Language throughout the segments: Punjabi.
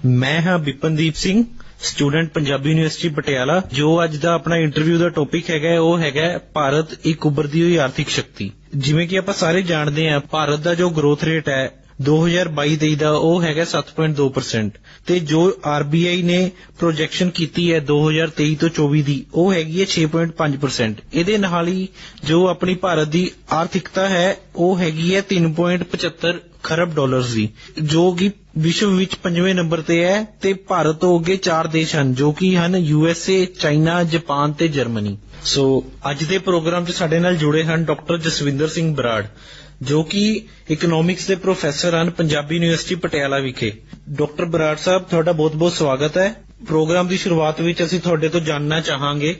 मैं हाँ बिपनदीप सिंह, स्टूडेंट पंजाबी यूनिवर्सिटी पटियाला। जो अज दा अपना इंटरव्यू ਦਾ ਟੌਪਿਕ ਹੈਗਾ ਉਹ ਹੈਗਾ ਭਾਰਤ ਇੱਕ ਉੱਭਰਦੀ ਹੋਈ ਆਰਥਿਕ ਸ਼ਕਤੀ। ਜਿਵੇਂ ਕਿ ਆਪਾਂ ਸਾਰੇ ਜਾਣਦੇ ਹਾਂ, ਭਾਰਤ ਦਾ ਜੋ ਗਰੋਥ ਰੇਟ ਹੈ 2022-23 ਦਾ ਉਹ ਹੈਗਾ 7.2% ਤੇ ਜੋ RBI ਨੇ ਪ੍ਰੋਜੈਕਸ਼ਨ ਕੀਤੀ ਹੈ 2023 ਤੋਂ 24 ਦੀ ਉਹ ਹੈਗੀ ਹੈ 6.5%। ਇਹਦੇ ਨਾਲ ਹੀ ਜੋ ਆਪਣੀ ਭਾਰਤ ਦੀ ਆਰਥਿਕਤਾ ਹੈ ਉਹ ਹੈਗੀ ਹੈ 3.75 ਖਰਬ ਡਾਲਰਸ ਦੀ, ਜੋ ਕਿ ਵਿਸ਼ਵ ਵਿੱਚ 5ਵੇਂ ਨੰਬਰ ਤੇ ਹੈ ਤੇ ਭਾਰਤ ਤੋਂ ਅੱਗੇ 4 ਦੇਸ਼ ਹਨ ਜੋ ਕਿ ਹਨ USA, ਚਾਈਨਾ, ਜਾਪਾਨ ਤੇ ਜਰਮਨੀ। ਸੋ ਅੱਜ ਦੇ ਪ੍ਰੋਗਰਾਮ 'ਚ ਸਾਡੇ ਨਾਲ ਜੁੜੇ ਹਨ ਡਾਕਟਰ ਜਸਵਿੰਦਰ ਸਿੰਘ ਬਰਾੜ, ਜੋ ਕਿ ਇਕਨੋਮਿਕਸ ਦੇ ਪ੍ਰੋਫੈਸਰ ਹਨ ਪੰਜਾਬੀ ਯੂਨੀਵਰਸਿਟੀ ਪਟਿਆਲਾ ਵਿਖੇ। ਡਾਕਟਰ ਬਰਾੜ ਸਾਹਿਬ, ਤੁਹਾਡਾ ਬਹੁਤ-ਬਹੁਤ ਸਵਾਗਤ ਹੈ। ਪ੍ਰੋਗਰਾਮ ਦੀ ਸ਼ੁਰੂਆਤ ਵਿੱਚ ਅਸੀਂ ਤੁਹਾਡੇ ਤੋਂ ਜਾਣਨਾ ਚਾਹਾਂਗੇ,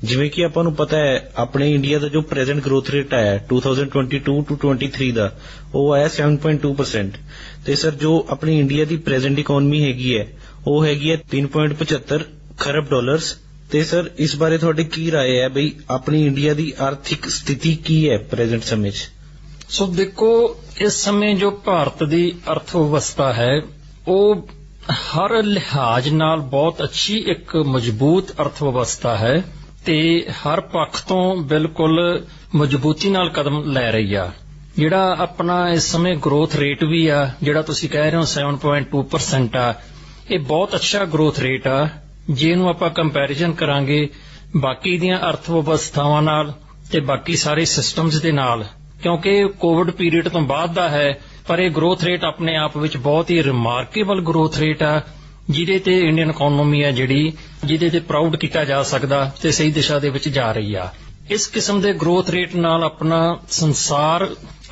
ਜਿਵੇਂ ਕਿ ਆਪਾਂ ਨੂੰ ਪਤਾ ਹੈ ਆਪਣੇ ਇੰਡੀਆ ਦਾ ਜੋ ਪ੍ਰੈਜ਼ੈਂਟ ਗਰੋਥ ਰੇਟ ਹੈ 2022 to 23 ਦਾ ਉਹ ਆਇਆ 7.2% ਤੇ ਸਰ ਜੋ ਆਪਣੀ ਇੰਡੀਆ ਦੀ ਪ੍ਰੈਜ਼ੈਂਟ ਇਕਨੋਮੀ ਹੈਗੀ ਹੈ ਉਹ ਹੈਗੀ ਹੈ 3.75 ਖਰਬ ਡਾਲਰਸ। ਤੇ ਸਰ ਇਸ ਬਾਰੇ ਤੁਹਾਡੀ ਕੀ ਰਾਏ ਹੈ ਬਈ ਆਪਣੀ ਇੰਡੀਆ ਦੀ ਆਰਥਿਕ ਸਥਿਤੀ ਕੀ ਹੈ ਪ੍ਰੈਜ਼ੈਂਟ ਸਮੇਂ 'ਚ? ਸੋ ਦੇਖੋ, ਇਸ ਸਮੇਂ ਜੋ ਭਾਰਤ ਦੀ ਅਰਥ ਵਿਵਸਥਾ ਹੈ ਉਹ ਹਰ ਲਿਹਾਜ਼ ਨਾਲ ਬਹੁਤ ਅੱਛੀ ਇੱਕ ਮਜ਼ਬੂਤ ਅਰਥ ਵਿਵਸਥਾ ਹੈ ਤੇ ਹਰ ਪੱਖ ਤੋਂ ਬਿਲਕੁਲ ਮਜ਼ਬੂਤੀ ਨਾਲ ਕਦਮ ਲੈ ਰਹੀ ਆ। ਜਿਹੜਾ ਆਪਣਾ ਇਸ ਸਮੇਂ ਗਰੋਥ ਰੇਟ ਵੀ ਆ, ਜਿਹੜਾ ਤੁਸੀਂ ਕਹਿ ਰਹੇ ਹੋ 7.2% ਆ, ਇਹ ਬਹੁਤ ਅੱਛਾ ਗਰੋਥ ਰੇਟ ਆ ਜੇ ਇਹਨੂੰ ਆਪਾਂ ਕੰਪੈਰੀਜ਼ਨ ਕਰਾਂਗੇ ਬਾਕੀ ਦੀਆਂ ਅਰਥ ਵਿਵਸਥਾਵਾਂ ਨਾਲ ਤੇ ਬਾਕੀ ਸਾਰੇ ਸਿਸਟਮਜ਼ ਦੇ ਨਾਲ, ਕਿਉਂਕਿ ਕੋਵਿਡ ਪੀਰੀਅਡ ਤੋਂ ਬਾਅਦ ਦਾ ਹੈ, ਪਰ ਇਹ ਗਰੋਥ ਰੇਟ ਆਪਣੇ ਆਪ ਵਿੱਚ ਬਹੁਤ ਹੀ ਰਿਮਾਰਕੇਬਲ ਗਰੋਥ ਰੇਟ ਆ ਜਿਹਦੇ ਤੇ ਇੰਡੀਅਨ ਇਕਨੋਮੀ ਹੈ ਜਿਹੜੀ ਜਿਹਦੇ ਤੇ ਪ੍ਰਾਊਡ ਕੀਤਾ ਜਾ ਸਕਦਾ ਤੇ ਸਹੀ ਦਿਸ਼ਾ ਦੇ ਵਿੱਚ ਜਾ ਰਹੀ ਆ। ਇਸ ਕਿਸਮ ਦੇ ਗਰੋਥ ਰੇਟ ਨਾਲ ਆਪਣਾ ਸੰਸਾਰ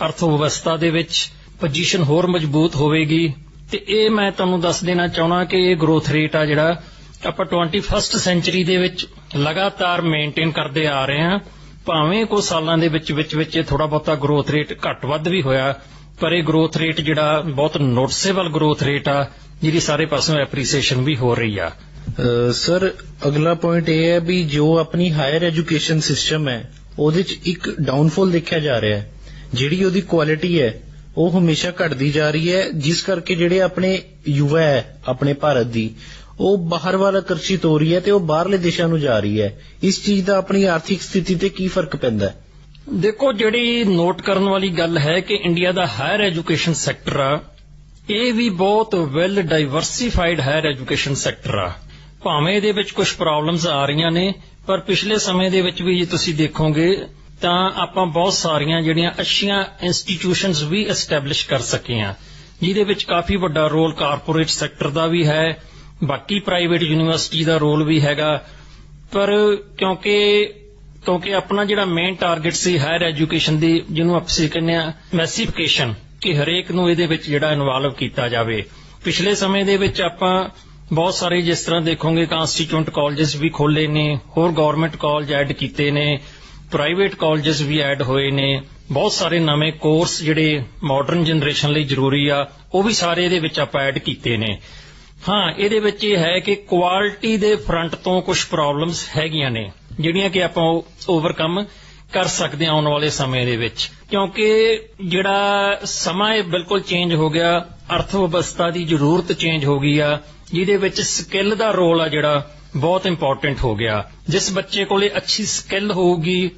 ਅਰਥ ਵਿਵਸਥਾ ਦੇ ਵਿੱਚ ਪੋਜੀਸ਼ਨ ਹੋਰ ਮਜ਼ਬੂਤ ਹੋਵੇਗੀ ਤੇ ਇਹ ਮੈਂ ਤੁਹਾਨੂੰ ਦੱਸ ਦੇਣਾ ਚਾਹੁੰਦਾ ਕਿ ਇਹ ਗਰੋਥ ਰੇਟ ਆ ਜਿਹੜਾ ਆਪਾਂ 21st ਸੈਂਚਰੀ ਦੇ ਵਿੱਚ ਲਗਾਤਾਰ ਮੇਨਟੇਨ ਕਰਦੇ ਆ ਰਹੇ ਹਾਂ। ਭਾਵੇਂ ਕੁਝ ਸਾਲਾਂ ਦੇ ਵਿੱਚ ਥੋੜਾ ਬਹੁਤਾ ਗਰੋਥ ਰੇਟ ਘੱਟ ਵੱਧ ਵੀ ਹੋਇਆ, ਪਰ ਇਹ ਗਰੋਥ ਰੇਟ ਜਿਹੜਾ ਬਹੁਤ ਨੋਟਿਸੇਬਲ ਗਰੋਥ ਰੇਟ ਆ ਜਿਹਦੀ ਸਾਰੇ ਪਾਸੋਂ ਐਪਰੀਸੀਏਸ਼ਨ ਵੀ ਹੋ ਰਹੀ ਆ। ਸਰ ਅਗਲਾ ਪੁਆਇੰਟ ਇਹ ਹੈ ਵੀ ਜੋ ਆਪਣੀ ਹਾਇਰ ਐਜੂਕੇਸ਼ਨ ਸਿਸਟਮ ਹੈ ਉਹਦੇ 'ਚ ਇੱਕ ਡਾਊਨਫਾਲ ਦੇਖਿਆ ਜਾ ਰਿਹਾ ਹੈ। ਜਿਹੜੀ ਉਹਦੀ ਕੁਆਲਿਟੀ ਹੈ ਉਹ ਹਮੇਸ਼ਾ ਘਟਦੀ ਜਾ ਰਹੀ ਹੈ, ਜਿਸ ਕਰਕੇ ਜਿਹੜੇ ਆਪਣੇ ਯੁਵਾ ਹੈ ਆਪਣੇ ਭਾਰਤ ਦੀ ਉਹ ਬਾਹਰ ਵੱਲ ਆਕਰਸ਼ਿਤ ਹੋ ਰਹੀ ਹੈ ਤੇ ਉਹ ਬਾਹਰਲੇ ਦੇਸ਼ਾਂ ਨੂੰ ਜਾ ਰਹੀ ਹੈ। ਇਸ ਚੀਜ਼ ਦਾ ਆਪਣੀ ਆਰਥਿਕ ਸਥਿਤੀ ਤੇ ਕੀ ਫਰਕ ਪੈਂਦਾ ਹੈ? ਦੇਖੋ, ਜਿਹੜੀ ਨੋਟ ਕਰਨ ਵਾਲੀ ਗੱਲ ਹੈ ਕਿ ਇੰਡੀਆ ਦਾ ਹਾਇਰ ਐਜੂਕੇਸ਼ਨ ਸੈਕਟਰ ਆ ਇਹ ਵੀ ਬਹੁਤ ਵੈਲ ਡਾਈਵਰਸਿਫਾਈਡ ਹਾਇਰ ਐਜੂਕੇਸ਼ਨ ਸੈਕਟਰ ਆ। ਭਾਵੇਂ ਇਹਦੇ ਵਿੱਚ ਕੁਝ ਪ੍ਰੋਬਲਮਸ ਆ ਰਹੀਆਂ ਨੇ, ਪਰ ਪਿਛਲੇ ਸਮੇਂ ਦੇ ਵਿੱਚ ਵੀ ਜੇ ਤੁਸੀਂ ਦੇਖੋਗੇ ਤਾਂ ਆਪਾਂ ਬਹੁਤ ਸਾਰੀਆਂ ਜਿਹੜੀਆਂ ਅੱਛੀਆਂ ਇੰਸਟੀਟਿਊਸ਼ਨਸ ਵੀ ਐਸਟੈਬਲਿਸ਼ ਕਰ ਸਕੇ ਹਾਂ, ਜਿਹਦੇ ਵਿੱਚ ਕਾਫੀ ਵੱਡਾ ਰੋਲ ਕਾਰਪੋਰੇਟ ਸੈਕਟਰ ਦਾ ਵੀ ਹੈ, ਬਾਕੀ ਪ੍ਰਾਈਵੇਟ ਯੂਨੀਵਰਸਿਟੀ ਦਾ ਰੋਲ ਵੀ ਹੈਗਾ। ਪਰ ਕਿਉਂਕਿ ਆਪਣਾ ਜਿਹੜਾ ਮੇਨ ਟਾਰਗੇਟ ਸੀ ਹਾਇਰ ਐਜੂਕੇਸ਼ਨ ਦੀ, ਜਿਹਨੂੰ ਅਸੀਂ ਕਹਿੰਦੇ ਆ ਮੈਸੀਫਿਕੇਸ਼ਨ, ਕਿ ਹਰੇਕ ਨੂੰ ਇਹਦੇ ਵਿੱਚ ਜਿਹੜਾ ਇਨਵੋਲਵ ਕੀਤਾ ਜਾਵੇ। ਪਿਛਲੇ ਸਮੇਂ ਦੇ ਵਿੱਚ ਆਪਾਂ ਬਹੁਤ ਸਾਰੇ ਜਿਸ ਤਰ੍ਹਾਂ ਦੇਖੋਗੇ ਕਾਂਸਟੀਚਿਊਂਟ ਕਾਲਜਸ ਵੀ ਖੋਲ੍ਹੇ ਨੇ, ਹੋਰ ਗਵਰਨਮੈਂਟ ਕਾਲਜ ਐਡ ਕੀਤੇ ਨੇ, ਪ੍ਰਾਈਵੇਟ ਕਾਲਜਸ ਵੀ ਐਡ ਹੋਏ ਨੇ, ਬਹੁਤ ਸਾਰੇ ਨਵੇਂ ਕੋਰਸ ਜਿਹੜੇ ਮਾਡਰਨ ਜਨਰੇਸ਼ਨ ਲਈ ਜ਼ਰੂਰੀ ਆ ਉਹ ਵੀ ਸਾਰੇ ਇਹਦੇ ਵਿੱਚ ਆਪਾਂ ਐਡ ਕੀਤੇ ਨੇ। ਹਾਂ, ਇਹਦੇ ਵਿੱਚ ਇਹ ਹੈ ਕਿ ਕੁਆਲਿਟੀ ਦੇ ਫਰੰਟ ਤੋਂ ਕੁਝ ਪ੍ਰੋਬਲਮਸ ਹੈਗੀਆਂ ਨੇ ਜਿਹੜੀਆਂ ਕਿ ਆਪਾਂ ਓਵਰਕਮ ਕਰ ਸਕਦੇ ਹਾਂ ਆਉਣ ਵਾਲੇ ਸਮੇਂ ਦੇ ਵਿੱਚ, ਕਿਉਂਕਿ ਜਿਹੜਾ ਸਮਾਂ ਇਹ ਬਿਲਕੁਲ ਚੇਂਜ ਹੋ ਗਿਆ, ਅਰਥ ਵਿਵਸਥਾ ਦੀ ਜ਼ਰੂਰਤ ਚੇਂਜ ਹੋ ਗਈ ਆ, ਜਿਹਦੇ ਵਿੱਚ ਸਕਿੱਲ ਦਾ ਰੋਲ ਆ ਜਿਹੜਾ ਬਹੁਤ ਇੰਪੋਰਟੈਂਟ ਹੋ ਗਿਆ। ਜਿਸ ਬੱਚੇ ਕੋਲੇ ਅੱਛੀ ਸਕਿੱਲ ਹੋਊਗੀ,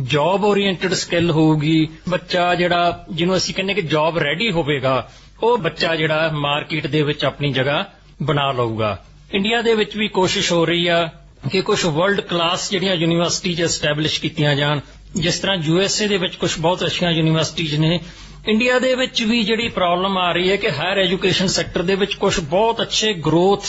ਜੌਬ ਓਰੀਐਂਟਡ ਸਕਿੱਲ ਹੋਊਗੀ, ਬੱਚਾ ਜਿਹੜਾ ਜਿਹਨੂੰ ਅਸੀਂ ਕਹਿੰਦੇ ਕਿ ਜੌਬ ਰੈਡੀ ਹੋਵੇਗਾ, ਉਹ ਬੱਚਾ ਜਿਹੜਾ ਮਾਰਕੀਟ ਦੇ ਵਿੱਚ ਆਪਣੀ ਜਗ੍ਹਾ ਬਣਾ ਲਊਗਾ। ਇੰਡੀਆ ਦੇ ਵਿੱਚ ਵੀ ਕੋਸ਼ਿਸ਼ ਹੋ ਰਹੀ ਆ ਕਿ ਕੁਝ ਵਰਲਡ ਕਲਾਸ ਜਿਹੜੀਆਂ ਯੂਨੀਵਰਸਿਟੀਜ਼ ਐਸਟੈਬਲਿਸ਼ ਕੀਤੀਆਂ ਜਾਣ, ਜਿਸ ਤਰ੍ਹਾਂ USA ਦੇ ਵਿੱਚ ਕੁਝ ਬਹੁਤ ਅੱਛੀਆਂ ਯੂਨੀਵਰਸਿਟੀਜ਼ ਨੇ। ਇੰਡੀਆ ਦੇ ਵਿੱਚ ਵੀ ਜਿਹੜੀ ਪ੍ਰੋਬਲਮ ਆ ਰਹੀ ਹੈ ਕਿ ਹਾਇਰ ਐਜੂਕੇਸ਼ਨ ਸੈਕਟਰ ਦੇ ਵਿੱਚ ਕੁਝ ਬਹੁਤ ਅੱਛੇ ਗਰੋਥ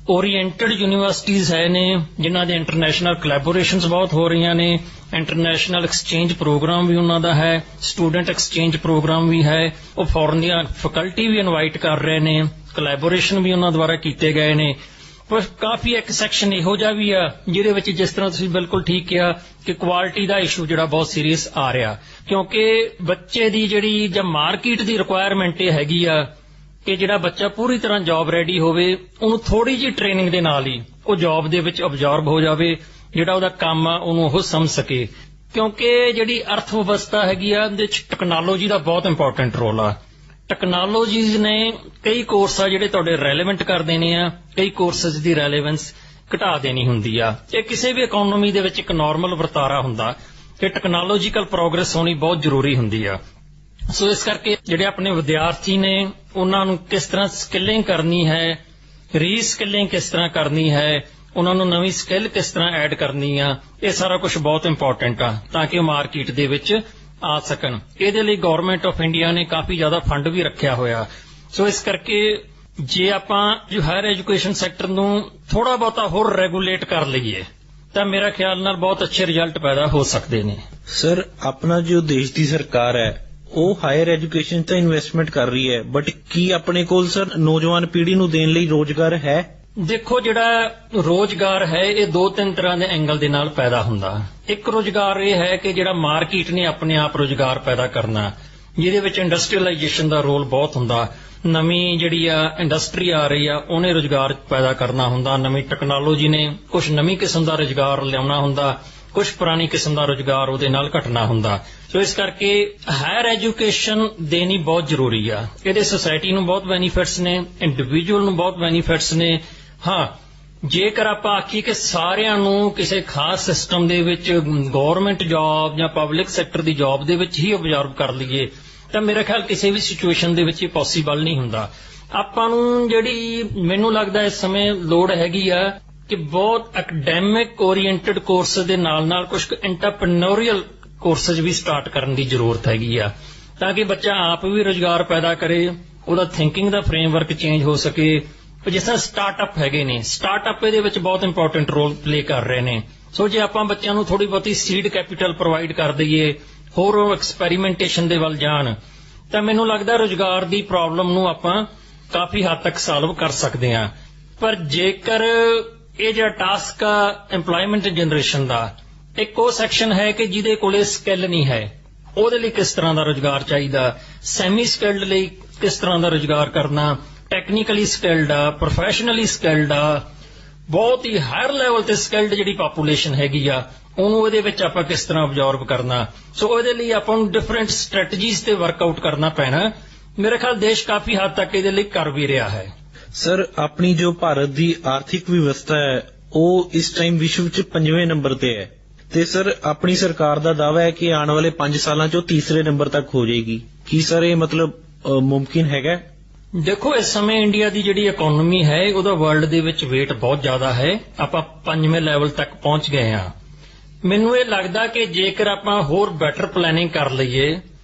ਓਰੀਐਂਟਡ ਯੂਨੀਵਰਸਿਟੀਜ਼ ਹੈ ਨੇ, ਜਿਨ੍ਹਾਂ ਦੇ ਇੰਟਰਨੈਸ਼ਨਲ ਕੋਲੈਬੋਰੇਸ਼ਨਸ ਬਹੁਤ ਹੋ ਰਹੀਆਂ ਨੇ, ਇੰਟਰਨੈਸ਼ਨਲ ਐਕਸਚੇਂਜ ਪ੍ਰੋਗਰਾਮ ਵੀ ਉਹਨਾਂ ਦਾ ਹੈ, ਸਟੂਡੈਂਟ ਐਕਸਚੇਂਜ ਪ੍ਰੋਗਰਾਮ ਵੀ ਹੈ, ਉਹ ਫੋਰਨ ਦੀਆਂ ਫੈਕਲਟੀ ਵੀ ਇਨਵਾਈਟ ਕਰ ਰਹੇ ਨੇ, ਕੋਲੈਬੋਰੇਸ਼ਨ ਵੀ ਉਹਨਾਂ ਦੁਆਰਾ ਕੀਤੇ ਗਏ ਨੇ। ਪਰ ਕਾਫੀ ਇੱਕ ਸੈਕਸ਼ਨ ਇਹੋ ਜਿਹਾ ਵੀ ਆ ਜਿਹਦੇ ਵਿੱਚ ਜਿਸ ਤਰ੍ਹਾਂ ਤੁਸੀਂ ਬਿਲਕੁਲ ਠੀਕ ਕਿਹਾ ਕਿ ਕੁਆਲਿਟੀ ਦਾ ਇਸ਼ੂ ਜਿਹੜਾ ਬਹੁਤ ਸੀਰੀਅਸ ਆ ਰਿਹਾ, ਕਿਉਂਕਿ ਬੱਚੇ ਦੀ ਜਿਹੜੀ ਜਾਂ ਮਾਰਕੀਟ ਦੀ ਰਿਕੁਆਇਰਮੈਂਟ ਇਹ ਹੈਗੀ ਆ ਕਿ ਜਿਹੜਾ ਬੱਚਾ ਪੂਰੀ ਤਰ੍ਹਾਂ ਜੌਬ ਰੈਡੀ ਹੋਵੇ, ਉਹਨੂੰ ਥੋੜੀ ਜਿਹੀ ਟ੍ਰੇਨਿੰਗ ਦੇ ਨਾਲ ਹੀ ਉਹ ਜੌਬ ਦੇ ਵਿੱਚ ਅਬਜ਼ੌਰਬ ਹੋ ਜਾਵੇ, ਜਿਹੜਾ ਉਹਦਾ ਕੰਮ ਆ ਉਹਨੂੰ ਉਹ ਸਮਝ ਸਕੇ। ਕਿਉਂਕਿ ਜਿਹੜੀ ਅਰਥ ਵਿਵਸਥਾ ਹੈਗੀ ਆ ਉਹਦੇ ਵਿੱਚ ਟੈਕਨੋਲੋਜੀ ਦਾ ਬਹੁਤ ਇੰਪੋਰਟੈਂਟ ਰੋਲ ਆ। ਟੈਕਨੋਲੋਜੀਜ਼ ਨੇ ਕਈ ਕੋਰਸ ਆ ਜਿਹੜੇ ਤੁਹਾਡੇ ਰੈਲੇਵੈਂਟ ਕਰ ਦੇਣੇ ਆ, ਕਈ ਕੋਰਸਸ ਦੀ ਰੈਲੇਵੈਂਸ ਘਟਾ ਦੇਣੀ ਹੁੰਦੀ ਆ। ਇਹ ਕਿਸੇ ਵੀ ਇਕਨੋਮੀ ਦੇ ਵਿੱਚ ਇੱਕ ਨਾਰਮਲ ਵਰਤਾਰਾ ਹੁੰਦਾ ਕਿ ਟੈਕਨੋਲੋਜੀਕਲ ਪ੍ਰੋਗਰੈਸ ਹੋਣੀ ਬਹੁਤ ਜ਼ਰੂਰੀ ਹੁੰਦੀ ਆ। ਸੋ ਇਸ ਕਰਕੇ ਜਿਹੜੇ ਆਪਣੇ ਵਿਦਿਆਰਥੀ ਨੇ ਉਹਨਾਂ ਨੂੰ ਕਿਸ ਤਰ੍ਹਾਂ ਸਕਿਲਿੰਗ ਕਰਨੀ ਹੈ, ਰੀਸਕਿਲਿੰਗ ਕਿਸ ਤਰ੍ਹਾਂ ਕਰਨੀ ਹੈ, ਉਹਨਾਂ ਨੂੰ ਨਵੀਂ ਸਕਿੱਲ ਕਿਸ ਤਰ੍ਹਾਂ ਐਡ ਕਰਨੀ ਆ, ਇਹ ਸਾਰਾ ਕੁਝ ਬਹੁਤ ਇੰਪੋਰਟੈਂਟ ਆ ਤਾਂ ਕਿ ਉਹ ਮਾਰਕੀਟ ਦੇ ਵਿੱਚ ਆ ਸਕਣ। ਇਹਦੇ ਲਈ ਗਵਰਨਮੈਂਟ ਆਫ ਇੰਡੀਆ ਨੇ ਕਾਫੀ ਜ਼ਿਆਦਾ ਫੰਡ ਵੀ ਰੱਖਿਆ ਹੋਇਆ। ਸੋ ਇਸ ਕਰਕੇ ਜੇ ਆਪਾਂ ਜੋ ਹਾਇਰ ਐਜੂਕੇਸ਼ਨ ਸੈਕਟਰ ਨੂੰ ਥੋੜਾ ਬਹੁਤਾ ਹੋਰ ਰੈਗੂਲੇਟ ਕਰ ਲਈਏ ਤਾਂ ਮੇਰਾ ਖਿਆਲ ਨਾਲ ਬਹੁਤ ਅੱਛੇ ਰਿਜ਼ਲਟ ਪੈਦਾ ਹੋ ਸਕਦੇ ਨੇ। ਸਰ, ਆਪਣਾ ਜੋ ਦੇਸ਼ ਦੀ ਸਰਕਾਰ ਹੈ ਉਹ ਹਾਇਰ ਐਜੂਕੇਸ਼ਨ ਤੇ ਇਨਵੈਸਟਮੈਂਟ ਕਰ ਰਹੀ ਹੈ, ਬਟ ਕੀ ਆਪਣੇ ਕੋਲ ਸਰ ਨੌਜਵਾਨ ਪੀੜ੍ਹੀ ਨੂੰ ਦੇਣ ਲਈ ਰੋਜ਼ਗਾਰ ਹੈ? ਦੇਖੋ, ਜਿਹੜਾ ਰੋਜ਼ਗਾਰ ਹੈ ਇਹ 2-3 ਤਰ੍ਹਾਂ ਦੇ ਐਂਗਲ ਦੇ ਨਾਲ ਪੈਦਾ ਹੁੰਦਾ। ਇੱਕ ਰੋਜ਼ਗਾਰ ਇਹ ਹੈ ਕਿ ਜਿਹੜਾ ਮਾਰਕੀਟ ਨੇ ਆਪਣੇ ਆਪ ਰੋਜ਼ਗਾਰ ਪੈਦਾ ਕਰਨਾ, ਜਿਹਦੇ ਵਿੱਚ ਇੰਡਸਟਰੀਅਲਾਈਜੇਸ਼ਨ ਦਾ ਰੋਲ ਬਹੁਤ ਹੁੰਦਾ। ਨਵੀਂ ਜਿਹੜੀ ਆ ਇੰਡਸਟਰੀ ਆ ਰਹੀ ਆ ਉਹਨੇ ਰੋਜ਼ਗਾਰ ਪੈਦਾ ਕਰਨਾ ਹੁੰਦਾ, ਨਵੀਂ ਟੈਕਨੋਲੋਜੀ ਨੇ ਕੁਝ ਨਵੀਂ ਕਿਸਮ ਦਾ ਰੋਜ਼ਗਾਰ ਲਿਆਉਣਾ ਹੁੰਦਾ, ਕੁਝ ਪੁਰਾਣੀ ਕਿਸਮ ਦਾ ਰੋਜ਼ਗਾਰ ਉਹਦੇ ਨਾਲ ਘਟਣਾ ਹੁੰਦਾ। ਸੋ ਇਸ ਕਰਕੇ ਹਾਇਰ ਐਜੂਕੇਸ਼ਨ ਦੇਣੀ ਬਹੁਤ ਜ਼ਰੂਰੀ ਆ। ਇਹਦੇ ਸੋਸਾਇਟੀ ਨੂੰ ਬਹੁਤ ਬੈਨੀਫਿਟਸ ਨੇ, ਇੰਡੀਵਿਜੂਅਲ ਨੂੰ ਬਹੁਤ ਬੈਨੀਫਿਟਸ ਨੇ। ਹਾਂ, ਜੇਕਰ ਆਪਾਂ ਆਖੀਏ ਕਿ ਸਾਰਿਆਂ ਨੂੰ ਕਿਸੇ ਖਾਸ ਸਿਸਟਮ ਦੇ ਵਿੱਚ ਗਵਰਨਮੈਂਟ ਜੌਬ ਜਾਂ ਪਬਲਿਕ ਸੈਕਟਰ ਦੀ ਜੌਬ ਦੇ ਵਿੱਚ ਹੀ ਅਬਜ਼ਰਵ ਕਰ ਲਈਏ ਤਾਂ ਮੇਰਾ ਖਿਆਲ ਕਿਸੇ ਵੀ ਸਿਚੁਏਸ਼ਨ ਦੇ ਵਿੱਚ ਇਹ ਪੋਸੀਬਲ ਨਹੀਂ ਹੁੰਦਾ। ਆਪਾਂ ਨੂੰ ਜਿਹੜੀ ਮੈਨੂੰ ਲੱਗਦਾ ਇਸ ਸਮੇਂ ਲੋੜ ਹੈਗੀ ਆ ਕਿ ਬਹੁਤ ਐਕੈਡੈਮਿਕ ਓਰੀਐਂਟਡ ਕੋਰਸ ਦੇ ਨਾਲ ਕੁਝ ਐਂਟਰਪ੍ਰੀਨਿਓਰੀਅਲ ਕੋਰਸਸ ਵੀ ਸਟਾਰਟ ਕਰਨ ਦੀ ਜ਼ਰੂਰਤ ਹੈਗੀ ਆ ਤਾਂ ਕਿ ਬੱਚਾ ਆਪ ਵੀ ਰੁਜ਼ਗਾਰ ਪੈਦਾ ਕਰੇ, ਉਹਦਾ ਥਿੰਕਿੰਗ ਦਾ ਫਰੇਮਵਰਕ ਚੇਂਜ ਹੋ ਸਕੇ। ਜਿਸ ਤਰ੍ਹਾਂ ਸਟਾਰਟਅਪ ਹੈਗੇ ਨੇ, ਸਟਾਰਟਅਪ ਇਹਦੇ ਵਿੱਚ ਬਹੁਤ ਇੰਪੋਰਟੈਂਟ ਰੋਲ ਪਲੇ ਕਰ ਰਹੇ ਨੇ। ਸੋ ਜੇ ਆਪਾਂ ਬੱਚਿਆਂ ਨੂੰ ਥੋੜੀ ਬਹੁਤੀ ਸੀਡ ਕੈਪੀਟਲ ਪ੍ਰੋਵਾਈਡ ਕਰ ਦਈਏ, ਹੋਰ ਉਹ ਐਕਸਪੈਰੀਮੈਂਟੇਸ਼ਨ ਦੇ ਵੱਲ ਜਾਣ, ਤਾਂ ਮੈਨੂੰ ਲੱਗਦਾ ਰੁਜ਼ਗਾਰ ਦੀ ਪ੍ਰੋਬਲਮ ਨੂੰ ਆਪਾਂ ਕਾਫੀ ਹੱਦ ਤੱਕ ਸਾਲਵ ਕਰ ਸਕਦੇ ਹਾਂ। ਪਰ ਜੇਕਰ ਇਹ ਜਿਹੜਾ ਟਾਸਕ ਆ ਐਮਪਲਾਇਮੈਂਟ ਜਨਰੇਸ਼ਨ ਦਾ, ਇੱਕ ਉਹ ਸੈਕਸ਼ਨ ਹੈ ਕਿ ਜਿਹਦੇ ਕੋਲੇ ਸਕਿੱਲ ਨਹੀਂ ਹੈ, ਉਹਦੇ ਲਈ ਕਿਸ ਤਰ੍ਹਾਂ ਦਾ ਰੁਜ਼ਗਾਰ ਚਾਹੀਦਾ, ਸੈਮੀ ਸਕਿਲਡ ਲਈ ਕਿਸ ਤਰ੍ਹਾਂ ਦਾ ਰੁਜ਼ਗਾਰ ਕਰਨਾ, ਟੈਕਨੀਕਲੀ ਸਕਿਲਡ ਆ, ਪ੍ਰੋਫੈਸ਼ਨਲੀ ਸਕਿਲਡ ਆ, ਬਹੁਤ ਹੀ ਹਾਇਰ ਲੈਵਲ ਤੇ ਸਕਿਲਡ ਜਿਹੜੀ ਪਾਪੂਲੇਸ਼ਨ ਹੈਗੀ ਆ ਉਹਨੂੰ ਇਹਦੇ ਵਿੱਚ ਆਪਾਂ ਕਿਸ ਤਰ੍ਹਾਂ ਅਬਜ਼ੌਰਬ ਕਰਨਾ। ਸੋ ਉਹਦੇ ਲਈ ਆਪਾਂ ਨੂੰ ਡਿਫਰੈਂਟ ਸਟ੍ਰੈਟਜੀਜ਼ ਤੇ ਵਰਕਆਊਟ ਕਰਨਾ ਪੈਣਾ। ਮੇਰੇ ਖਿਆਲ ਦੇਸ਼ ਕਾਫੀ ਹੱਦ ਤੱਕ ਇਹਦੇ ਲਈ ਕਰ ਵੀ ਰਿਹਾ ਹੈ। ਸਰ, ਆਪਣੀ ਜੋ ਭਾਰਤ ਦੀ ਆਰਥਿਕ ਵਿਵਸਥਾ ਹੈ ਉਹ ਇਸ ਟਾਈਮ ਵਿਸ਼ਵ 'ਚ 5ਵੇਂ ਨੰਬਰ ਤੇ ਹੈ ਤੇ ਸਰ ਆਪਣੀ ਸਰਕਾਰ ਦਾ ਦਾਅਵਾ ਹੈ ਕਿ ਆਉਣ ਵਾਲੇ 5 ਸਾਲਾਂ 'ਚ ਉਹ 3ਰੇ ਨੰਬਰ ਤੱਕ ਹੋ ਜਾਏਗੀ। ਕੀ ਸਰ ਇਹ ਮੁਮਕਿਨ ਹੈਗਾ? ਦੇਖੋ, ਇਸ ਸਮੇਂ ਇੰਡੀਆ ਦੀ ਜਿਹੜੀ ਇਕਨੋਮੀ ਹੈ ਉਹਦਾ ਵਰਲਡ ਦੇ ਵਿੱਚ weight ਬਹੁਤ ਜ਼ਿਆਦਾ ਹੈ। ਆਪਾਂ 5ਵੇਂ ਲੈਵਲ ਤੱਕ ਪਹੁੰਚ ਗਏ ਹਾਂ। ਮੈਨੂੰ ਇਹ ਲੱਗਦਾ ਕਿ ਜੇਕਰ ਆਪਾਂ ਹੋਰ ਬੈਟਰ ਪਲੈਨਿੰਗ ਕਰ ਲਈਏ,